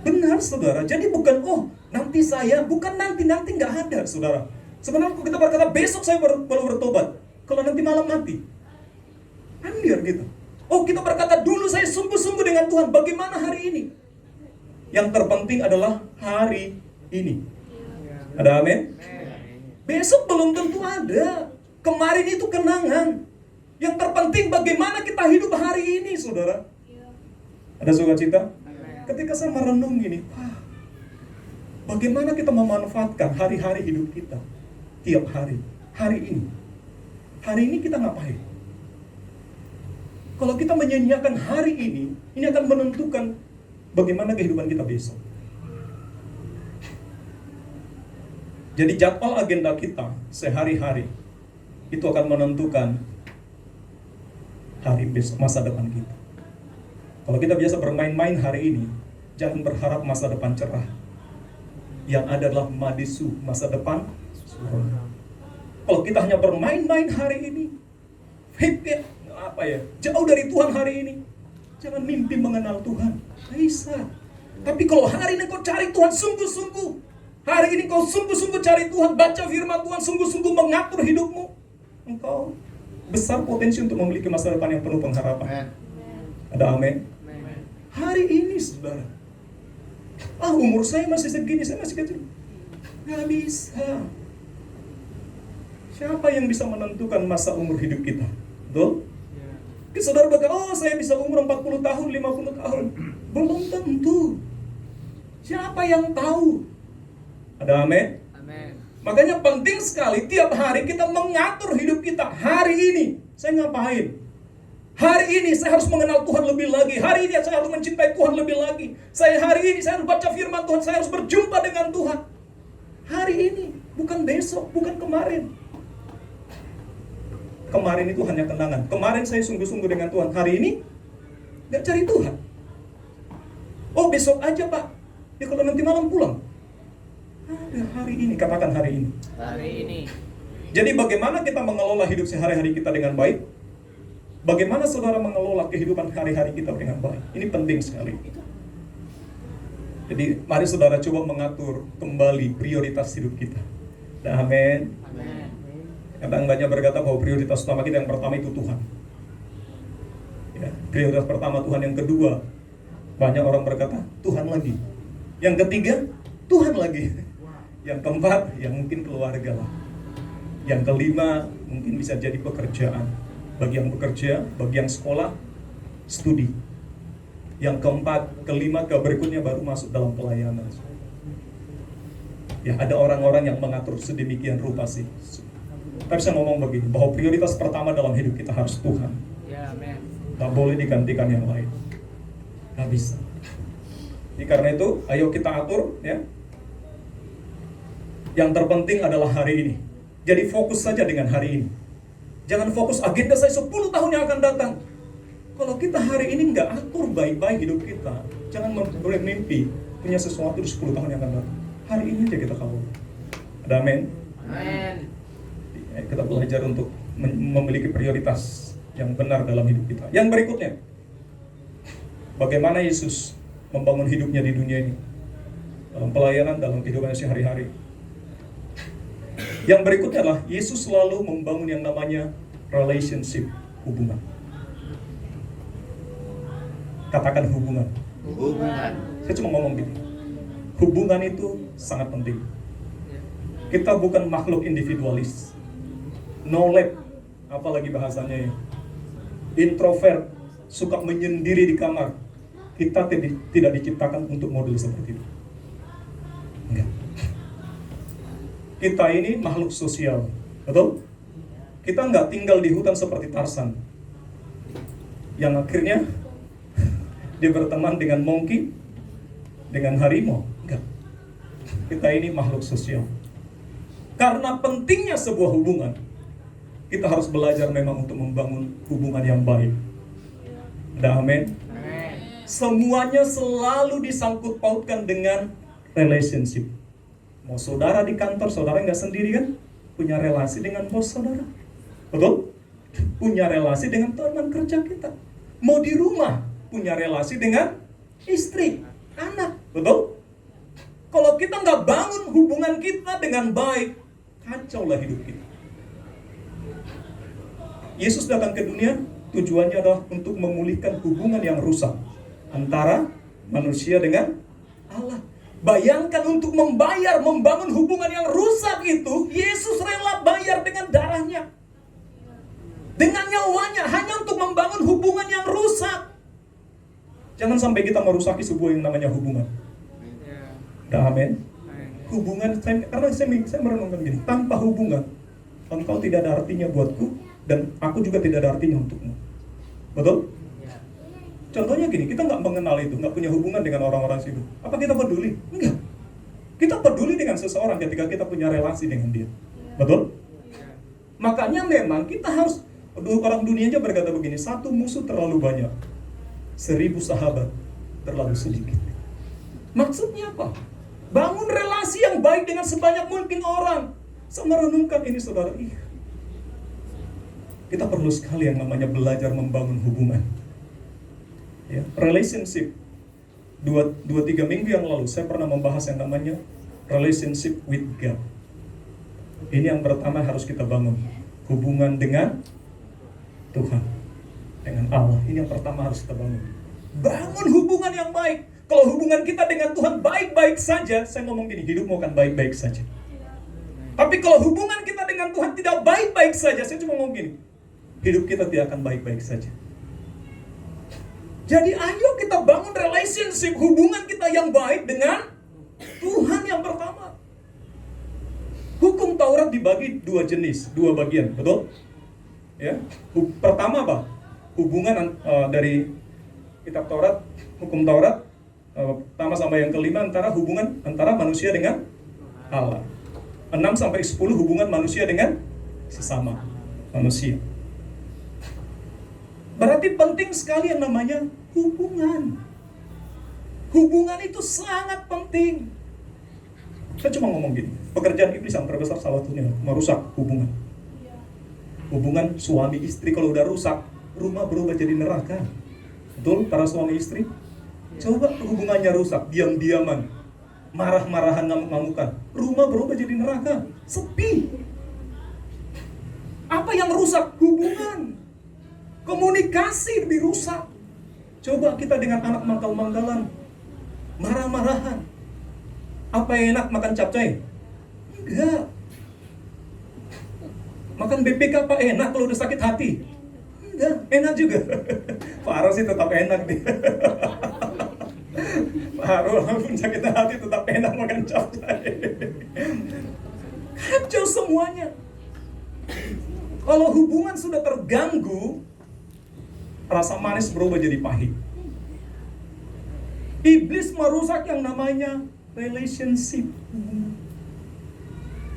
Benar, saudara. Jadi bukan, nanti saya, bukan nanti nggak ada, saudara. Sebenarnya kita berkata, besok saya baru bertobat. Kalau nanti malam mati. Andir gitu. Kita berkata, dulu saya sungguh-sungguh dengan Tuhan. Bagaimana hari ini? Yang terpenting adalah hari ini. Ada amin? Besok belum tentu ada. Kemarin itu kenangan. Yang terpenting bagaimana kita hidup hari ini, saudara. Ada sukacita? Amen. Ketika saya merenung ini, bagaimana kita memanfaatkan hari-hari hidup kita? Tiap hari, hari ini kita ngapain? Kalau kita menyanyiakan hari ini akan menentukan bagaimana kehidupan kita besok. Jadi jadwal agenda kita sehari-hari itu akan menentukan hari besok, masa depan kita. Kalau kita biasa bermain-main hari ini, jangan berharap masa depan cerah. Yang ada adalah madisu, masa depan suram. Kalau kita hanya bermain-main hari ini, jauh dari Tuhan hari ini, jangan mimpi mengenal Tuhan. Bisa. Tapi kalau hari ini kau cari Tuhan sungguh-sungguh, hari ini kau sungguh-sungguh cari Tuhan, baca firman Tuhan, sungguh-sungguh mengatur hidupmu, engkau besar potensi untuk memiliki masa depan yang penuh pengharapan. Ada amin? Hari ini saudara, umur saya masih segini, saya masih kecil. Gak bisa. Siapa yang bisa menentukan masa umur hidup kita? Betul? Saudara berkata, saya bisa umur 40 tahun, 50 tahun. Belum tentu. Siapa yang tahu? Ada amin? Amen. Makanya penting sekali tiap hari kita mengatur hidup kita. Hari ini saya ngapain? Hari ini saya harus mengenal Tuhan lebih lagi. Hari ini saya harus mencintai Tuhan lebih lagi. Hari ini saya harus baca firman Tuhan. Saya harus berjumpa dengan Tuhan. Hari ini, bukan besok, bukan kemarin. Kemarin itu hanya kenangan. Kemarin saya sungguh-sungguh dengan Tuhan. Hari ini gak cari Tuhan. Besok aja Pak. Ya kalau nanti malam pulang. Hari ini, katakan hari ini. Hari ini. Jadi bagaimana kita mengelola hidup sehari-hari kita dengan baik? Bagaimana saudara mengelola kehidupan hari-hari kita dengan baik? Ini penting sekali. Jadi mari saudara coba mengatur kembali prioritas hidup kita. Amin. Amen. Kadang banyak berkata bahwa prioritas utama kita yang pertama itu Tuhan. Ya, prioritas pertama Tuhan, yang kedua banyak orang berkata Tuhan lagi. Yang ketiga Tuhan lagi. Yang keempat ya mungkin keluarga lah. Yang kelima mungkin bisa jadi pekerjaan. Bagi yang bekerja, bagi yang sekolah, studi. Yang keempat, kelima, berikutnya baru masuk dalam pelayanan. Ya, ada orang-orang yang mengatur sedemikian rupa sih. Tapi saya ngomong begini, bahwa prioritas pertama dalam hidup kita harus Tuhan. Ya, amen. Tak boleh digantikan yang lain. Gak bisa. Jadi karena itu, ayo kita atur ya. Yang terpenting adalah hari ini. Jadi fokus saja dengan hari ini. Jangan fokus agenda saya 10 tahun yang akan datang. Kalau kita hari ini nggak atur baik-baik hidup kita, jangan bermimpi punya sesuatu di 10 tahun yang akan datang. Hari ini aja kita kawal. Ada amin? Amen. Kita belajar untuk memiliki prioritas yang benar dalam hidup kita. Yang berikutnya, bagaimana Yesus membangun hidupnya di dunia ini, dalam pelayanan, dalam kehidupannya sehari-hari. Yang berikutnya adalah Yesus selalu membangun yang namanya relationship, hubungan. Katakan hubungan. Hubungan. Saya cuma ngomong gini, hubungan itu sangat penting. Kita bukan makhluk individualis, no lab, apalagi bahasanya ya, introvert, suka menyendiri di kamar. Kita tidak diciptakan untuk model seperti itu. Enggak. Kita ini makhluk sosial, betul? Kita nggak tinggal di hutan seperti Tarzan, yang akhirnya dia berteman dengan monkey, dengan harimau. Enggak. Kita ini makhluk sosial. Karena pentingnya sebuah hubungan, kita harus belajar memang untuk membangun hubungan yang baik. Ada amin? Amen. Semuanya selalu disangkut pautkan dengan relationship. Mau saudara di kantor, saudara nggak sendiri kan? Punya relasi dengan bos saudara. Betul? Punya relasi dengan teman kerja kita. Mau di rumah, punya relasi dengan istri, anak. Betul? Kalau kita nggak bangun hubungan kita dengan baik, kacaulah hidup kita. Yesus datang ke dunia, tujuannya adalah untuk memulihkan hubungan yang rusak antara manusia dengan Allah. Bayangkan untuk membangun hubungan yang rusak itu, Yesus rela bayar dengan darahnya, dengan nyawanya, hanya untuk membangun hubungan yang rusak. Jangan sampai kita merusaki sebuah yang namanya hubungan. Ya. Dah, amin. Amin. Hubungan, karena saya merenungkan gini, tanpa hubungan, engkau tidak ada artinya buatku, dan aku juga tidak ada artinya untukmu. Betul? Ya. Contohnya gini, kita nggak mengenal itu, nggak punya hubungan dengan orang-orang situ. Apa kita peduli? Enggak. Kita peduli dengan seseorang ketika kita punya relasi dengan dia. Betul? Ya. Makanya memang kita harus, orang dunia aja berkata begini, satu musuh terlalu banyak, 1000 sahabat terlalu sedikit. Maksudnya apa? Bangun relasi yang baik dengan sebanyak mungkin orang. Saya merenungkan ini saudara, kita perlu sekali yang namanya belajar membangun hubungan. Ya, relationship. 2-3 minggu yang lalu saya pernah membahas yang namanya relationship with God. Ini yang pertama harus kita bangun, hubungan dengan Tuhan, dengan Allah. Ini yang pertama harus kita bangun. Bangun hubungan yang baik. Kalau hubungan kita dengan Tuhan baik-baik saja, saya ngomong gini, hidupmu akan baik-baik saja. Tapi kalau hubungan kita dengan Tuhan tidak baik-baik saja, saya cuma ngomong gini, hidup kita tidak akan baik-baik saja. Jadi ayo kita bangun relationship, hubungan kita yang baik dengan Tuhan yang pertama. Hukum Taurat dibagi 2 jenis, 2 bagian, betul? Ya. Pertama apa? Hubungan dari kitab Taurat, hukum Taurat, pertama sampai yang kelima hubungan antara manusia dengan Allah. 6-10 hubungan manusia dengan sesama manusia. Berarti penting sekali yang namanya hubungan. Hubungan itu sangat penting. Saya cuma ngomong gini, pekerjaan iblis yang terbesar salah satunya merusak hubungan. Hubungan suami istri kalau udah rusak, rumah berubah jadi neraka. Betul para suami istri? Coba hubungannya rusak, diam-diaman, marah-marahan, ngamuk-ngamukan, rumah berubah jadi neraka, sepi. Apa yang rusak? Hubungan. Komunikasi dirusak. Coba kita dengan anak mangkal-mangkalan, marah-marahan. Apa yang enak, makan capcay? Enggak. Makan BPK apa enak kalau udah sakit hati? Enggak, enak juga. Pak Aro sih tetap enak nih. Pak Aro walaupun sakit hati tetap enak makan capcay. Kacau semuanya. Kalau hubungan sudah terganggu, rasa manis berubah jadi pahit. Iblis merusak yang namanya relationship.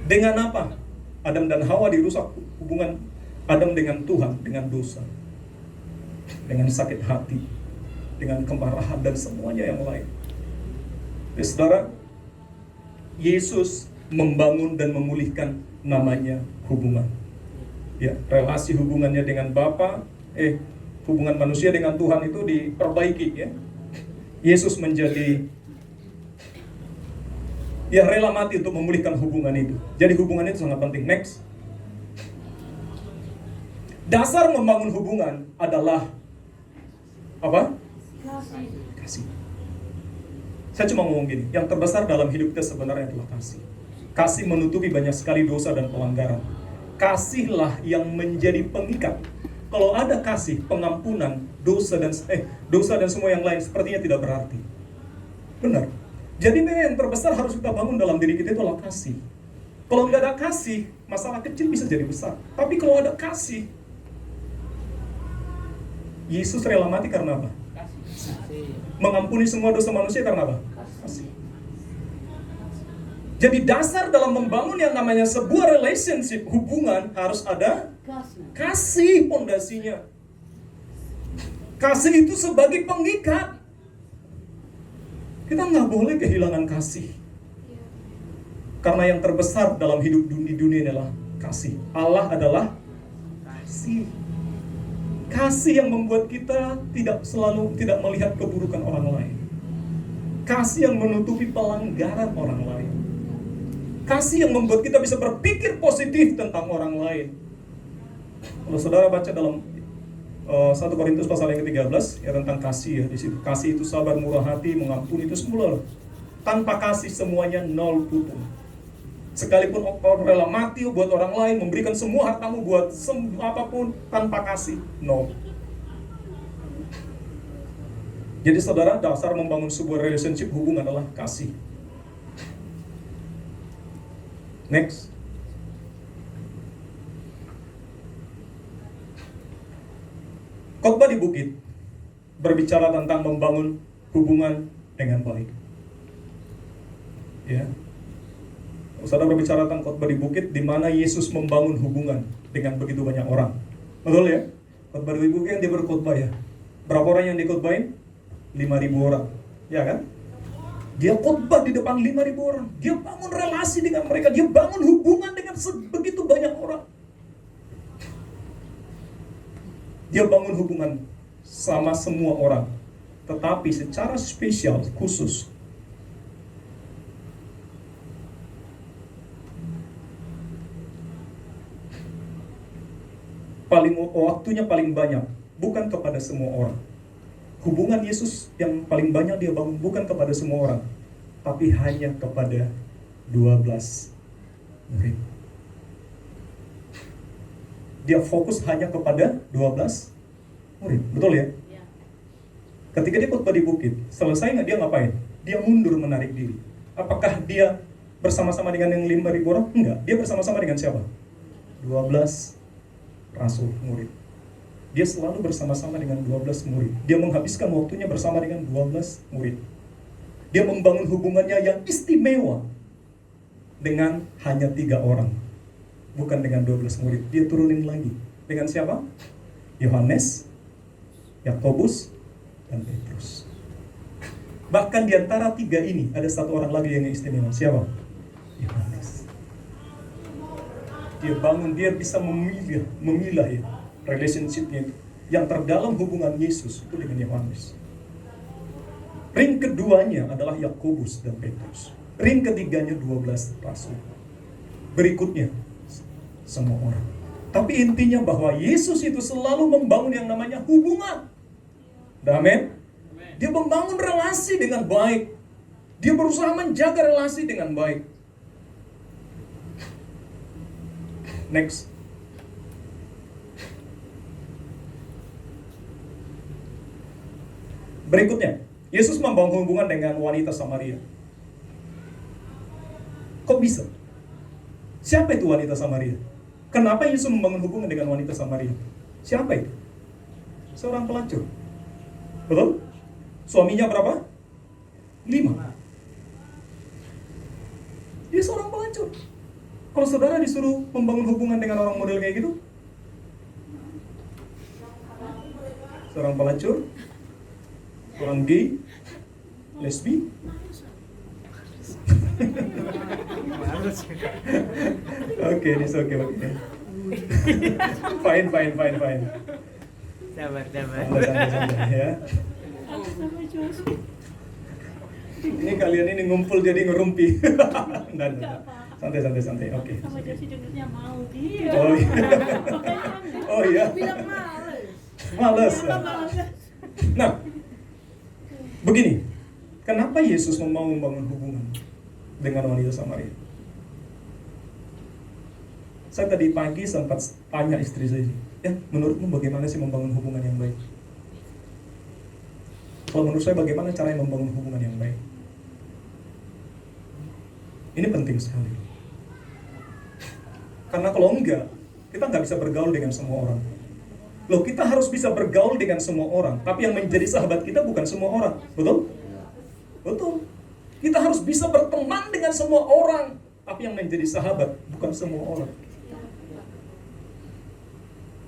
Dengan apa? Adam dan Hawa dirusak hubungan Adam dengan Tuhan, dengan dosa, dengan sakit hati, dengan kemarahan dan semuanya yang lain. Ya, saudara, Yesus membangun dan memulihkan namanya hubungan. Ya, relasi hubungannya dengan Bapa, hubungan manusia dengan Tuhan itu diperbaiki ya. Yesus menjadi rela mati untuk memulihkan hubungan itu. Jadi hubungan itu sangat penting. Next. Dasar membangun hubungan adalah apa? Kasih. Saya cuma ngomong gini, yang terbesar dalam hidup kita sebenarnya adalah kasih. Kasih menutupi banyak sekali dosa dan pelanggaran. Kasihlah yang menjadi pengikat. Kalau ada kasih, pengampunan, dosa dan semua yang lain sepertinya tidak berarti. Benar. Jadi yang terbesar harus kita bangun dalam diri kita itu adalah kasih. Kalau nggak ada kasih, masalah kecil bisa jadi besar. Tapi kalau ada kasih, Yesus rela mati karena apa? Kasih. Mengampuni semua dosa manusia karena apa? Kasih. Jadi dasar dalam membangun yang namanya sebuah relationship, hubungan, harus ada kasih pondasinya. Kasih itu sebagai pengikat. Kita nggak boleh kehilangan kasih. Karena yang terbesar dalam hidup di dunia adalah kasih. Allah adalah kasih. Kasih yang membuat kita tidak melihat keburukan orang lain. Kasih yang menutupi pelanggaran orang lain. Kasih yang membuat kita bisa berpikir positif tentang orang lain. Kalau saudara baca dalam 1 Korintus pasal yang ke-13 ya tentang kasih ya, di situ kasih itu sabar, murah hati, mengampuni itu semua. Tanpa kasih semuanya nol putung. Sekalipun kau rela mati buat orang lain, memberikan semua hartamu buat apapun, tanpa kasih nol. Jadi saudara, dasar membangun sebuah relationship, hubungan adalah kasih. Next. Khotbah di bukit berbicara tentang membangun hubungan dengan baik. Ya. Saudara berbicara tentang khotbah di bukit di mana Yesus membangun hubungan dengan begitu banyak orang. Betul ya? Khotbah di bukit yang dia berkhotbah ya. Berapa orang yang dikhotbahin? 5.000 orang. Ya kan? Dia khotbah di depan 5.000 orang. Dia bangun relasi dengan mereka. Dia bangun hubungan dengan begitu banyak orang. Dia bangun hubungan sama semua orang. Tetapi secara spesial, khusus. Waktunya paling banyak. Bukan kepada semua orang. Hubungan Yesus yang paling banyak dia bangun bukan kepada semua orang, tapi hanya kepada 12 murid. Dia fokus hanya kepada 12 murid, betul ya? Ketika dia khotbah di bukit, selesai nggak dia ngapain? Dia mundur menarik diri. Apakah dia bersama-sama dengan yang 5.000 orang? Enggak, dia bersama-sama dengan siapa? 12 rasul murid. Dia selalu bersama-sama dengan 12 murid. Dia menghabiskan waktunya bersama dengan 12 murid. Dia membangun hubungannya yang istimewa dengan hanya 3 orang. Bukan dengan 12 murid. Dia turunin lagi. Dengan siapa? Yohanes, Yakobus, dan Petrus. Bahkan di antara 3 ini ada 1 orang lagi yang istimewa. Siapa? Yohanes. Dia bangun, dia bisa memilah ya, relationship-nya yang terdalam hubungan Yesus itu dengan Yohanes. Ring keduanya adalah Yakobus dan Petrus. Ring ketiganya 12 rasul. Berikutnya semua orang. Tapi intinya bahwa Yesus itu selalu membangun yang namanya hubungan. Amin. Dia membangun relasi dengan baik. Dia berusaha menjaga relasi dengan baik. Next. Berikutnya, Yesus membangun hubungan dengan wanita Samaria. Kok bisa? Siapa itu wanita Samaria? Kenapa Yesus membangun hubungan dengan wanita Samaria? Siapa itu? Seorang pelacur. Betul? Suaminya berapa? 5. Dia seorang pelacur. Kalau saudara disuruh membangun hubungan dengan orang model kayak gitu, seorang pelacur, orang gay, lesbi. Oke, this okay. Fine. Sabar. Santai, ya. Ini kalian ini ngumpul jadi ngerumpi. Enggak. Santai. Oke. Sama Josie dengernya mau. Oh iya. Bilang males. Males. Males. Nah, begini. Kenapa Yesus mau membangun hubungan dengan wanita Samaria? Saya tadi pagi sempat tanya istri saya, ya menurutmu bagaimana sih membangun hubungan yang baik? Kalau menurut saya bagaimana caranya membangun hubungan yang baik? Ini penting sekali. Karena kalau enggak, kita nggak bisa bergaul dengan semua orang. Loh, kita harus bisa bergaul dengan semua orang, tapi yang menjadi sahabat kita bukan semua orang, betul? Betul. Kita harus bisa berteman dengan semua orang, tapi yang menjadi sahabat bukan semua orang.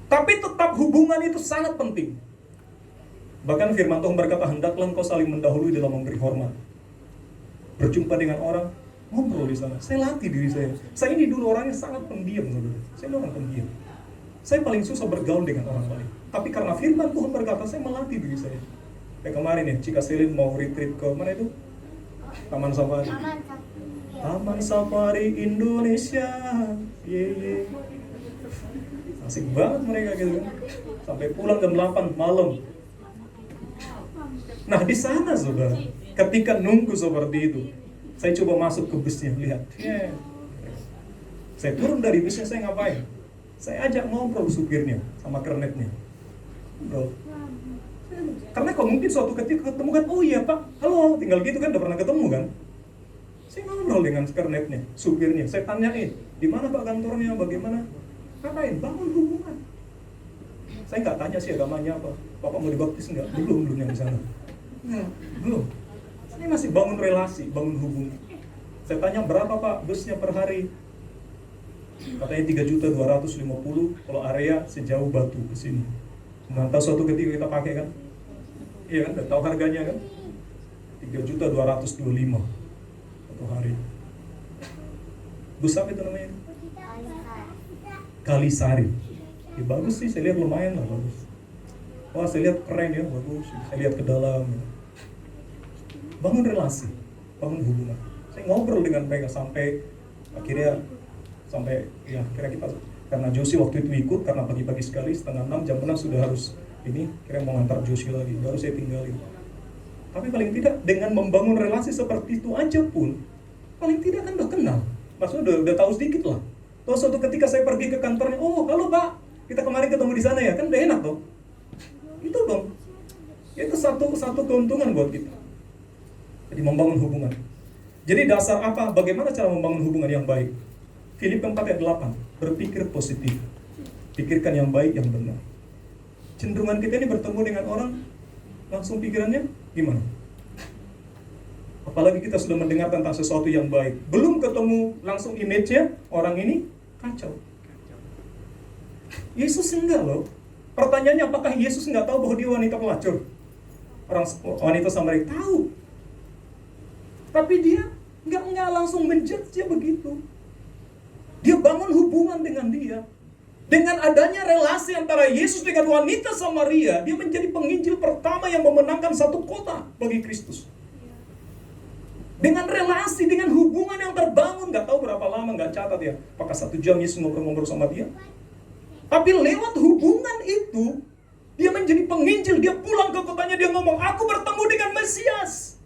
Tapi tetap hubungan itu sangat penting. Bahkan firman Tuhan berkata, hendaklah engkau saling mendahului dalam memberi hormat. Berjumpa dengan orang, ngobrol di sana. Saya latih diri saya. Saya ini dulu orangnya sangat pendiam, saudara. Saya orang pendiam. Saya paling susah bergaul dengan orang lain. Tapi karena firman Tuhan berkata, saya melatih diri saya. Kayak kemarin ya, Cika Selin mau retreat ke mana itu? Taman Safari. Taman Safari Indonesia. Ye. Asik banget mereka gitu kan. Sampai pulang jam 8 malam. Nah di sana saudara, ketika nunggu seperti itu, saya coba masuk ke busnya, lihat. Saya turun dari busnya, saya ngapain? Saya ajak ngobrol supirnya sama kernetnya. Bro, saya Karena kalau mungkin suatu ketika ketemu kan, oh iya Pak, halo, tinggal gitu kan, udah pernah ketemu kan. Saya ngobrol dengan kernetnya, supirnya, saya tanyain, di mana Pak kantornya, bagaimana? Ngapain? Bangun hubungan. Saya nggak tanya sih agamanya apa, Bapak mau dibaptis nggak? Belum yang di sana. Nggak, belum. Saya masih bangun relasi, bangun hubungan. Saya tanya berapa Pak busnya per hari? Katanya 3.250.000 kalau area sejauh Batu ke sini. Nanti suatu ketika kita pakai kan? Iya kan, udah tahu harganya kan? 3.225.000 satu hari. Bus apa itu namanya? Kalisari. Ya, bagus sih, saya lihat lumayan lah, bagus. Wah, saya lihat keren ya, bagus. Saya lihat ke dalam. Bangun relasi, bangun hubungan. Saya ngobrol dengan mereka sampai akhirnya ya kira kita, karena Josie waktu itu ikut karena pagi-pagi sekali 5:30 jam 6 sudah harus ini, kira mau ngantar Josie lagi, baru saya tinggalin. Tapi paling tidak dengan membangun relasi seperti itu aja pun, paling tidak kan udah kenal, maksudnya udah tahu sedikit lah. Terus suatu ketika saya pergi ke kantornya, oh halo Pak, kita kemarin ketemu di sana ya, kan udah enak toh. Itu dong, itu satu keuntungan buat kita. Jadi membangun hubungan. Jadi dasar apa? Bagaimana cara membangun hubungan yang baik? Filipi 4:8, berpikir positif, pikirkan yang baik, yang benar. Cenderungan kita ini bertemu dengan orang, langsung pikirannya gimana? Apalagi kita sudah mendengar tentang sesuatu yang baik, belum ketemu langsung image-nya, orang ini kacau. Yesus enggak loh. Pertanyaannya, apakah Yesus enggak tahu bahwa dia wanita pelacur? Wanita Samaria tahu. Tapi dia enggak langsung menjudge dia begitu. Dia bangun hubungan dengan dia. Dengan adanya relasi antara Yesus dengan wanita Samaria, dia menjadi penginjil pertama yang memenangkan satu kota bagi Kristus. Dengan relasi, dengan hubungan yang terbangun, nggak tahu berapa lama, nggak catat ya. Apakah 1 jam Yesus ngobrol-ngobrol sama dia? Tapi lewat hubungan itu, dia menjadi penginjil. Dia pulang ke kotanya, dia ngomong, aku bertemu dengan Mesias.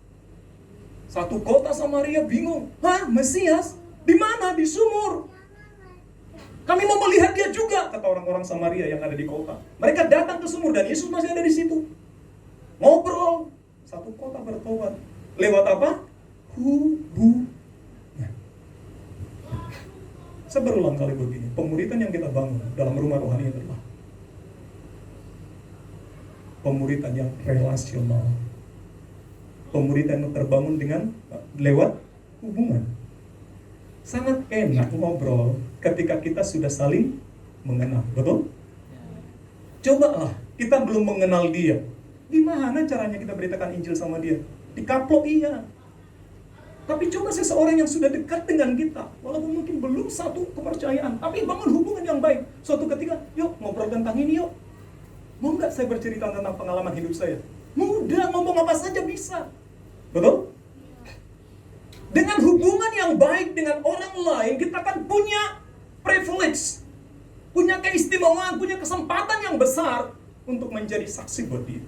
Satu kota Samaria bingung. Hah, Mesias? Di mana? Di sumur. Kami mau melihat dia juga, kata orang-orang Samaria yang ada di kota. Mereka datang ke sumur dan Yesus masih ada di situ. Ngobrol. Satu kota bertobat. Lewat apa? Hubungan. Saya berulang kali begini, pemuritan yang kita bangun dalam rumah rohani adalah pemuritan yang relasional. Pemuritan yang terbangun dengan lewat hubungan. Sangat enak ngobrol ketika kita sudah saling mengenal, betul? Cobalah, kita belum mengenal dia. Gimana caranya kita beritakan Injil sama dia? Dikaplok iya. Tapi coba seseorang yang sudah dekat dengan kita, walaupun mungkin belum satu kepercayaan, tapi bangun hubungan yang baik. Suatu ketika, yuk ngobrol tentang ini yuk. Mau nggak saya bercerita tentang pengalaman hidup saya? Mudah, ngomong apa saja bisa. Betul? Dengan hubungan yang baik dengan orang lain, kita akan punya privilege, punya keistimewaan, punya kesempatan yang besar untuk menjadi saksi buat dia.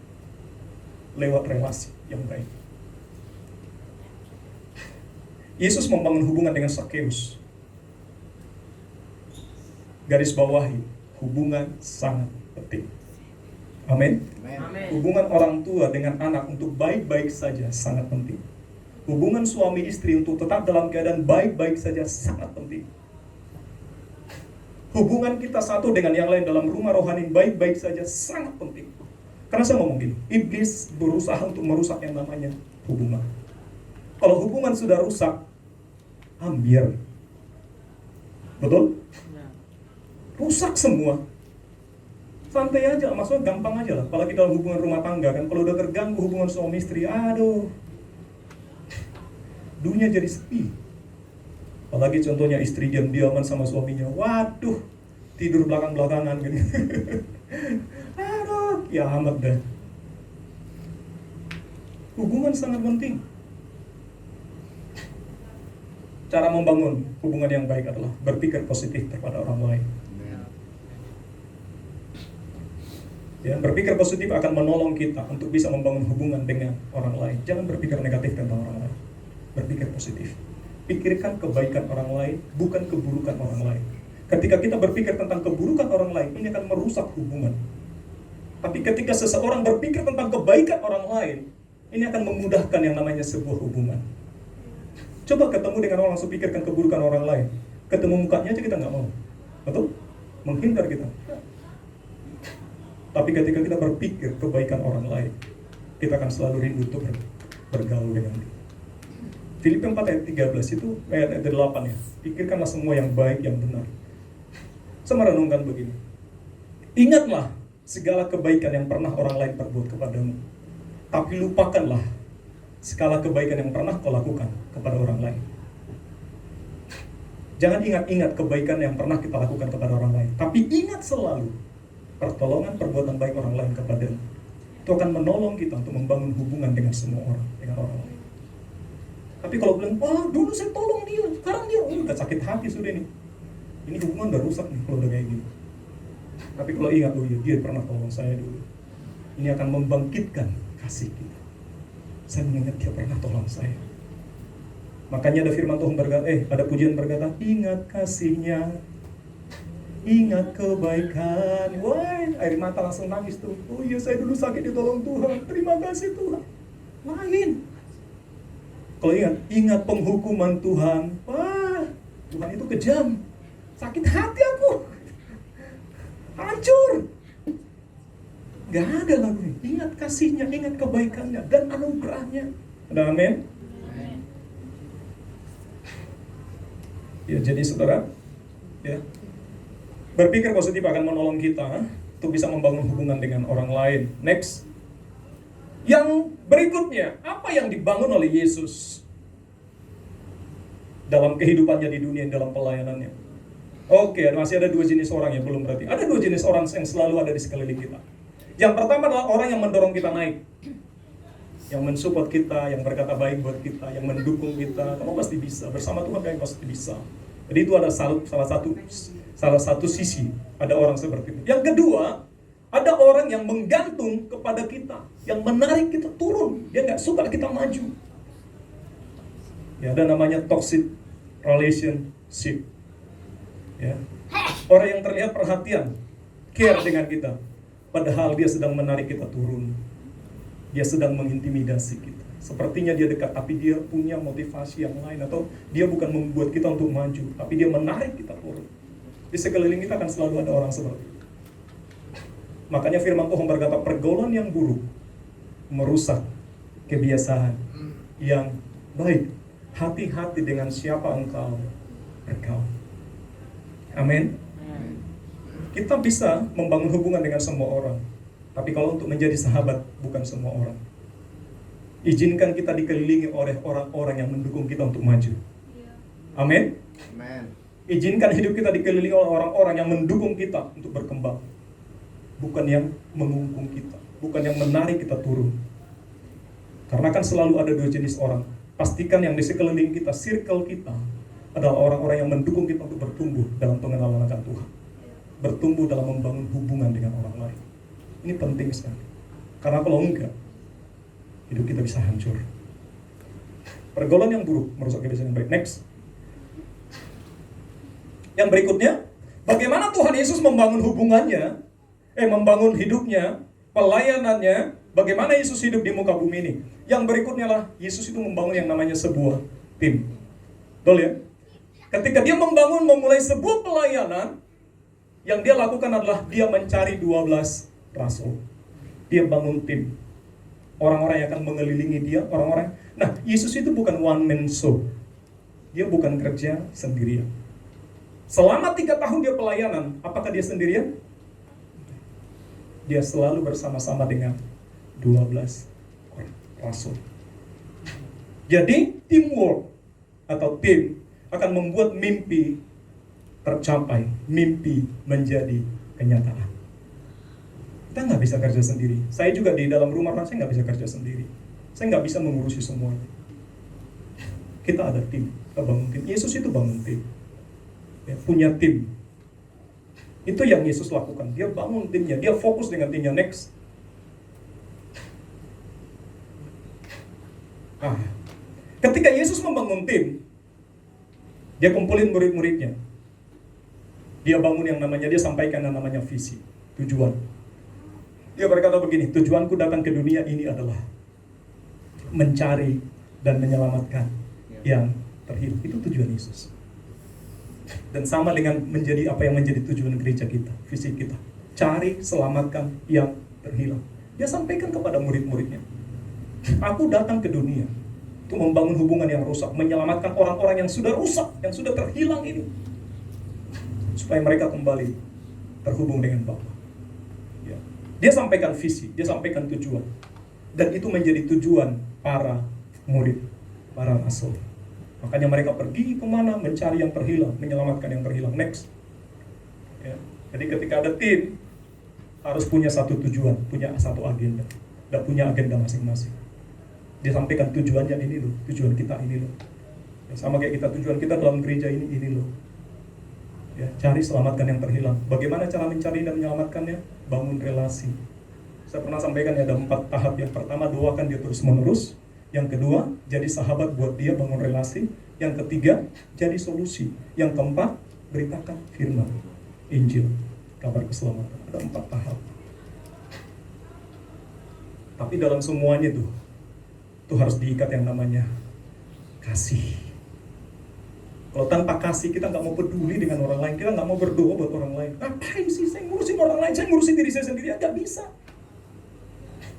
Lewat relasi yang baik. Yesus membangun hubungan dengan Sakeus. Garis bawahi, hubungan sangat penting. Amin. Hubungan orang tua dengan anak untuk baik-baik saja sangat penting. Hubungan suami istri untuk tetap dalam keadaan baik-baik saja sangat penting. Hubungan kita satu dengan yang lain dalam rumah rohani baik-baik saja sangat penting. Karena saya ngomong gini, iblis berusaha untuk merusak yang namanya hubungan. Kalau hubungan sudah rusak, ambiar. Betul? Rusak semua. Santai aja, maksudnya gampang aja lah. Apalagi dalam hubungan rumah tangga kan, kalau udah terganggu hubungan suami istri, aduh, dunia jadi sepi. Apalagi contohnya istri diam-diaman sama suaminya, waduh, tidur belakang-belakangan gitu. Aduh, ya amat dah. Hubungan sangat penting. Cara membangun hubungan yang baik adalah berpikir positif kepada orang lain. Ya, berpikir positif akan menolong kita untuk bisa membangun hubungan dengan orang lain. Jangan berpikir negatif tentang orang lain. Berpikir positif. Pikirkan kebaikan orang lain, bukan keburukan orang lain. Ketika kita berpikir tentang keburukan orang lain, ini akan merusak hubungan. Tapi ketika seseorang berpikir tentang kebaikan orang lain, ini akan memudahkan yang namanya sebuah hubungan. Coba ketemu dengan orang, langsung pikirkan keburukan orang lain. Ketemu mukanya aja kita nggak mau. Betul? Menghindar kita. Tapi ketika kita berpikir kebaikan orang lain, kita akan selalu rindu untuk bergaul dengan dia. Filipi 4 ayat 13 itu, ayat 8 ya. Pikirkanlah semua yang baik, yang benar. Saya merenungkan begini. Ingatlah segala kebaikan yang pernah orang lain perbuat kepadamu. Tapi lupakanlah segala kebaikan yang pernah kau lakukan kepada orang lain. Jangan ingat-ingat kebaikan yang pernah kita lakukan kepada orang lain. Tapi ingat selalu pertolongan perbuatan baik orang lain kepadamu. Itu akan menolong kita untuk membangun hubungan dengan semua orang, dengan orang lain. Tapi kalau bilang, wah dulu saya tolong dia, sekarang dia udah sakit hati sudah nih. Ini hubungan udah rusak nih kalau udah kayak gini. Tapi kalau ingat, oh iya dia pernah tolong saya dulu. Ini akan membangkitkan kasih kita. Saya mengingat dia pernah tolong saya. Makanya ada firman Tuhan berkata, ada pujian berkata, ingat kasihnya, ingat kebaikan. Wah, air mata langsung nangis tuh. Oh iya saya dulu sakit ditolong Tuhan. Terima kasih Tuhan. Lain. Kalau ingat penghukuman Tuhan. Wah, Tuhan itu kejam. Sakit hati aku. Hancur. Gak ada lagu ini. Ingat kasihnya, ingat kebaikannya dan anugerahnya. Ada amin? Ya, jadi saudara, ya, berpikir positif akan menolong kita untuk bisa membangun hubungan dengan orang lain. Next. Yang berikutnya, apa yang dibangun oleh Yesus dalam kehidupannya di dunia, dalam pelayanannya? Oke, masih ada dua jenis orang ya, belum berarti. Ada dua jenis orang yang selalu ada di sekeliling kita. Yang pertama adalah orang yang mendorong kita naik, yang mensupport kita, yang berkata baik buat kita, yang mendukung kita. Kamu pasti bisa, bersama Tuhan kamu pasti bisa. Jadi itu ada salah satu sisi, ada orang seperti itu. Yang kedua, ada orang yang menggantung kepada kita, yang menarik kita turun. Dia nggak suka kita maju. Ya, ada namanya toxic relationship. Ya. Orang yang terlihat perhatian, care dengan kita, padahal dia sedang menarik kita turun. Dia sedang mengintimidasi kita. Sepertinya dia dekat, tapi dia punya motivasi yang lain, atau dia bukan membuat kita untuk maju, tapi dia menarik kita turun. Di sekeliling kita akan selalu ada orang seperti itu. Makanya firman Tuhan berkata, pergaulan yang buruk merusak kebiasaan yang baik. Hati-hati dengan siapa engkau bergaul. Amin. Kita bisa membangun hubungan dengan semua orang, tapi kalau untuk menjadi sahabat, bukan semua orang. Izinkan kita dikelilingi oleh orang-orang yang mendukung kita untuk maju. Amin. Izinkan hidup kita dikelilingi oleh orang-orang yang mendukung kita untuk berkembang, bukan yang mengungkung kita, bukan yang menarik kita turun. Karena kan selalu ada dua jenis orang. Pastikan yang di sekeliling kita, circle kita, adalah orang-orang yang mendukung kita untuk bertumbuh dalam pengenalan akan Tuhan, bertumbuh dalam membangun hubungan dengan orang lain. Ini penting sekali. Karena kalau enggak, hidup kita bisa hancur. Pergaulan yang buruk merusak kebiasaan yang baik. Next. Yang berikutnya, bagaimana Tuhan Yesus membangun hubungannya, membangun hidupnya, pelayanannya, bagaimana Yesus hidup di muka bumi ini. Yang berikutnya lah, Yesus itu membangun yang namanya sebuah tim. Betul ya? Ketika dia memulai sebuah pelayanan, yang dia lakukan adalah dia mencari 12 rasul. Dia bangun tim. Orang-orang yang akan mengelilingi dia, orang-orang. Nah, Yesus itu bukan one man show. Dia bukan kerja sendirian. Selama 3 tahun dia pelayanan, apakah dia sendirian? Dia selalu bersama-sama dengan 12 orang rasul. Jadi, teamwork atau tim akan membuat mimpi tercapai, mimpi menjadi kenyataan. Kita nggak bisa kerja sendiri. Saya juga di dalam rumah saya nggak bisa kerja sendiri. Saya nggak bisa mengurusi semuanya. Kita ada tim, kita bangun tim. Yesus itu bangun tim, ya, punya tim. Itu yang Yesus lakukan. Dia bangun timnya, dia fokus dengan timnya. Next. Ketika Yesus membangun tim, dia kumpulin murid-muridnya. Dia bangun yang namanya, dia sampaikan yang namanya visi, tujuan. Dia berkata begini, tujuanku datang ke dunia ini adalah mencari dan menyelamatkan yang terhilang. Itu tujuan Yesus. Dan sama dengan menjadi apa yang menjadi tujuan gereja kita, visi kita. Cari, selamatkan yang terhilang. Dia sampaikan kepada murid-muridnya, aku datang ke dunia untuk membangun hubungan yang rusak, menyelamatkan orang-orang yang sudah rusak, yang sudah terhilang ini, supaya mereka kembali terhubung dengan Bapa. Ya. Dia sampaikan visi, dia sampaikan tujuan, dan itu menjadi tujuan para murid, para rasul. Makanya mereka pergi kemana, mencari yang terhilang, menyelamatkan yang terhilang. Next. Ya. Jadi ketika ada tim, harus punya satu tujuan, punya satu agenda, dan punya agenda masing-masing. Dia sampaikan tujuannya ini loh, tujuan kita ini loh. Ya, sama kayak kita, tujuan kita dalam gereja ini loh. Ya, cari selamatkan yang terhilang. Bagaimana cara mencari dan menyelamatkannya? Bangun relasi. Saya pernah sampaikan ada 4 tahap. Yang pertama, doakan dia terus menerus. Yang kedua, jadi sahabat buat dia, bangun relasi. Yang ketiga, jadi solusi. Yang keempat, beritakan firman, Injil, kabar keselamatan. Ada 4 tahap. Tapi dalam semuanya tuh harus diikat yang namanya kasih. Kalau tanpa kasih, kita nggak mau peduli dengan orang lain, kita nggak mau berdoa buat orang lain. Ngapain sih saya ngurusin orang lain, saya ngurusin diri saya sendiri, nggak bisa.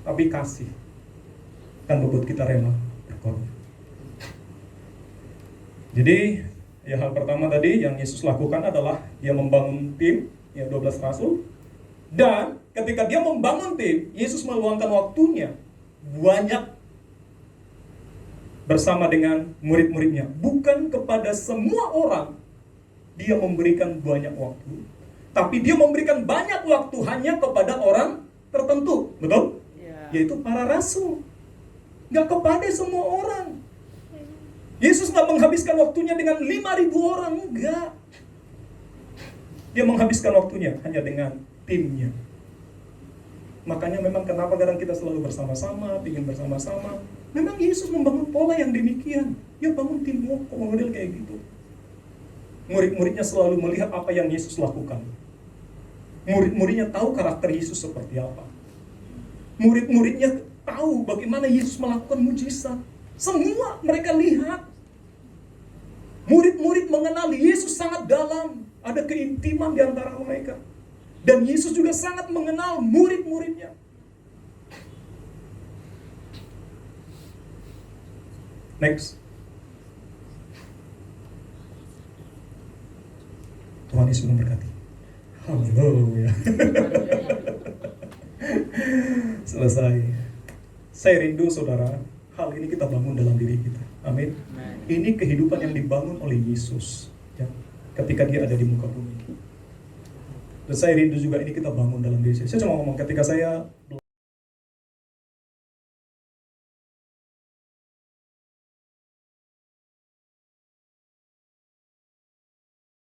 Tapi kasih kan membuat kita rela berkorban. Jadi, ya hal pertama tadi yang Yesus lakukan adalah dia membangun tim, ya 12 rasul. Dan ketika dia membangun tim, Yesus meluangkan waktunya banyak bersama dengan murid-muridnya. Bukan kepada semua orang dia memberikan banyak waktu, tapi dia memberikan banyak waktu hanya kepada orang tertentu. Betul? Yaitu para rasul. Nggak kepada semua orang. Yesus nggak menghabiskan waktunya dengan 5.000 orang, enggak. Dia menghabiskan waktunya hanya dengan timnya. Makanya memang kenapa kadang kita selalu bersama-sama, ingin bersama-sama. Memang Yesus membangun pola yang demikian. Dia bangun tim model kayak gitu. Murid-muridnya selalu melihat apa yang Yesus lakukan. Murid-muridnya tahu karakter Yesus seperti apa. Murid-muridnya tahu bagaimana Yesus melakukan mujizat. Semua mereka lihat. Murid-murid mengenali Yesus sangat dalam. Ada keintiman di antara mereka. Dan Yesus juga sangat mengenal murid-muridnya. Next. Tuhan Yesus memberkati. Haleluya. Selesai. Saya rindu saudara, hal ini kita bangun dalam diri kita. Amin. Ini kehidupan yang dibangun oleh Yesus, ya, ketika dia ada di muka bumi. Dan saya rindu juga ini kita bangun dalam diri saya. Saya cuma ngomong ketika saya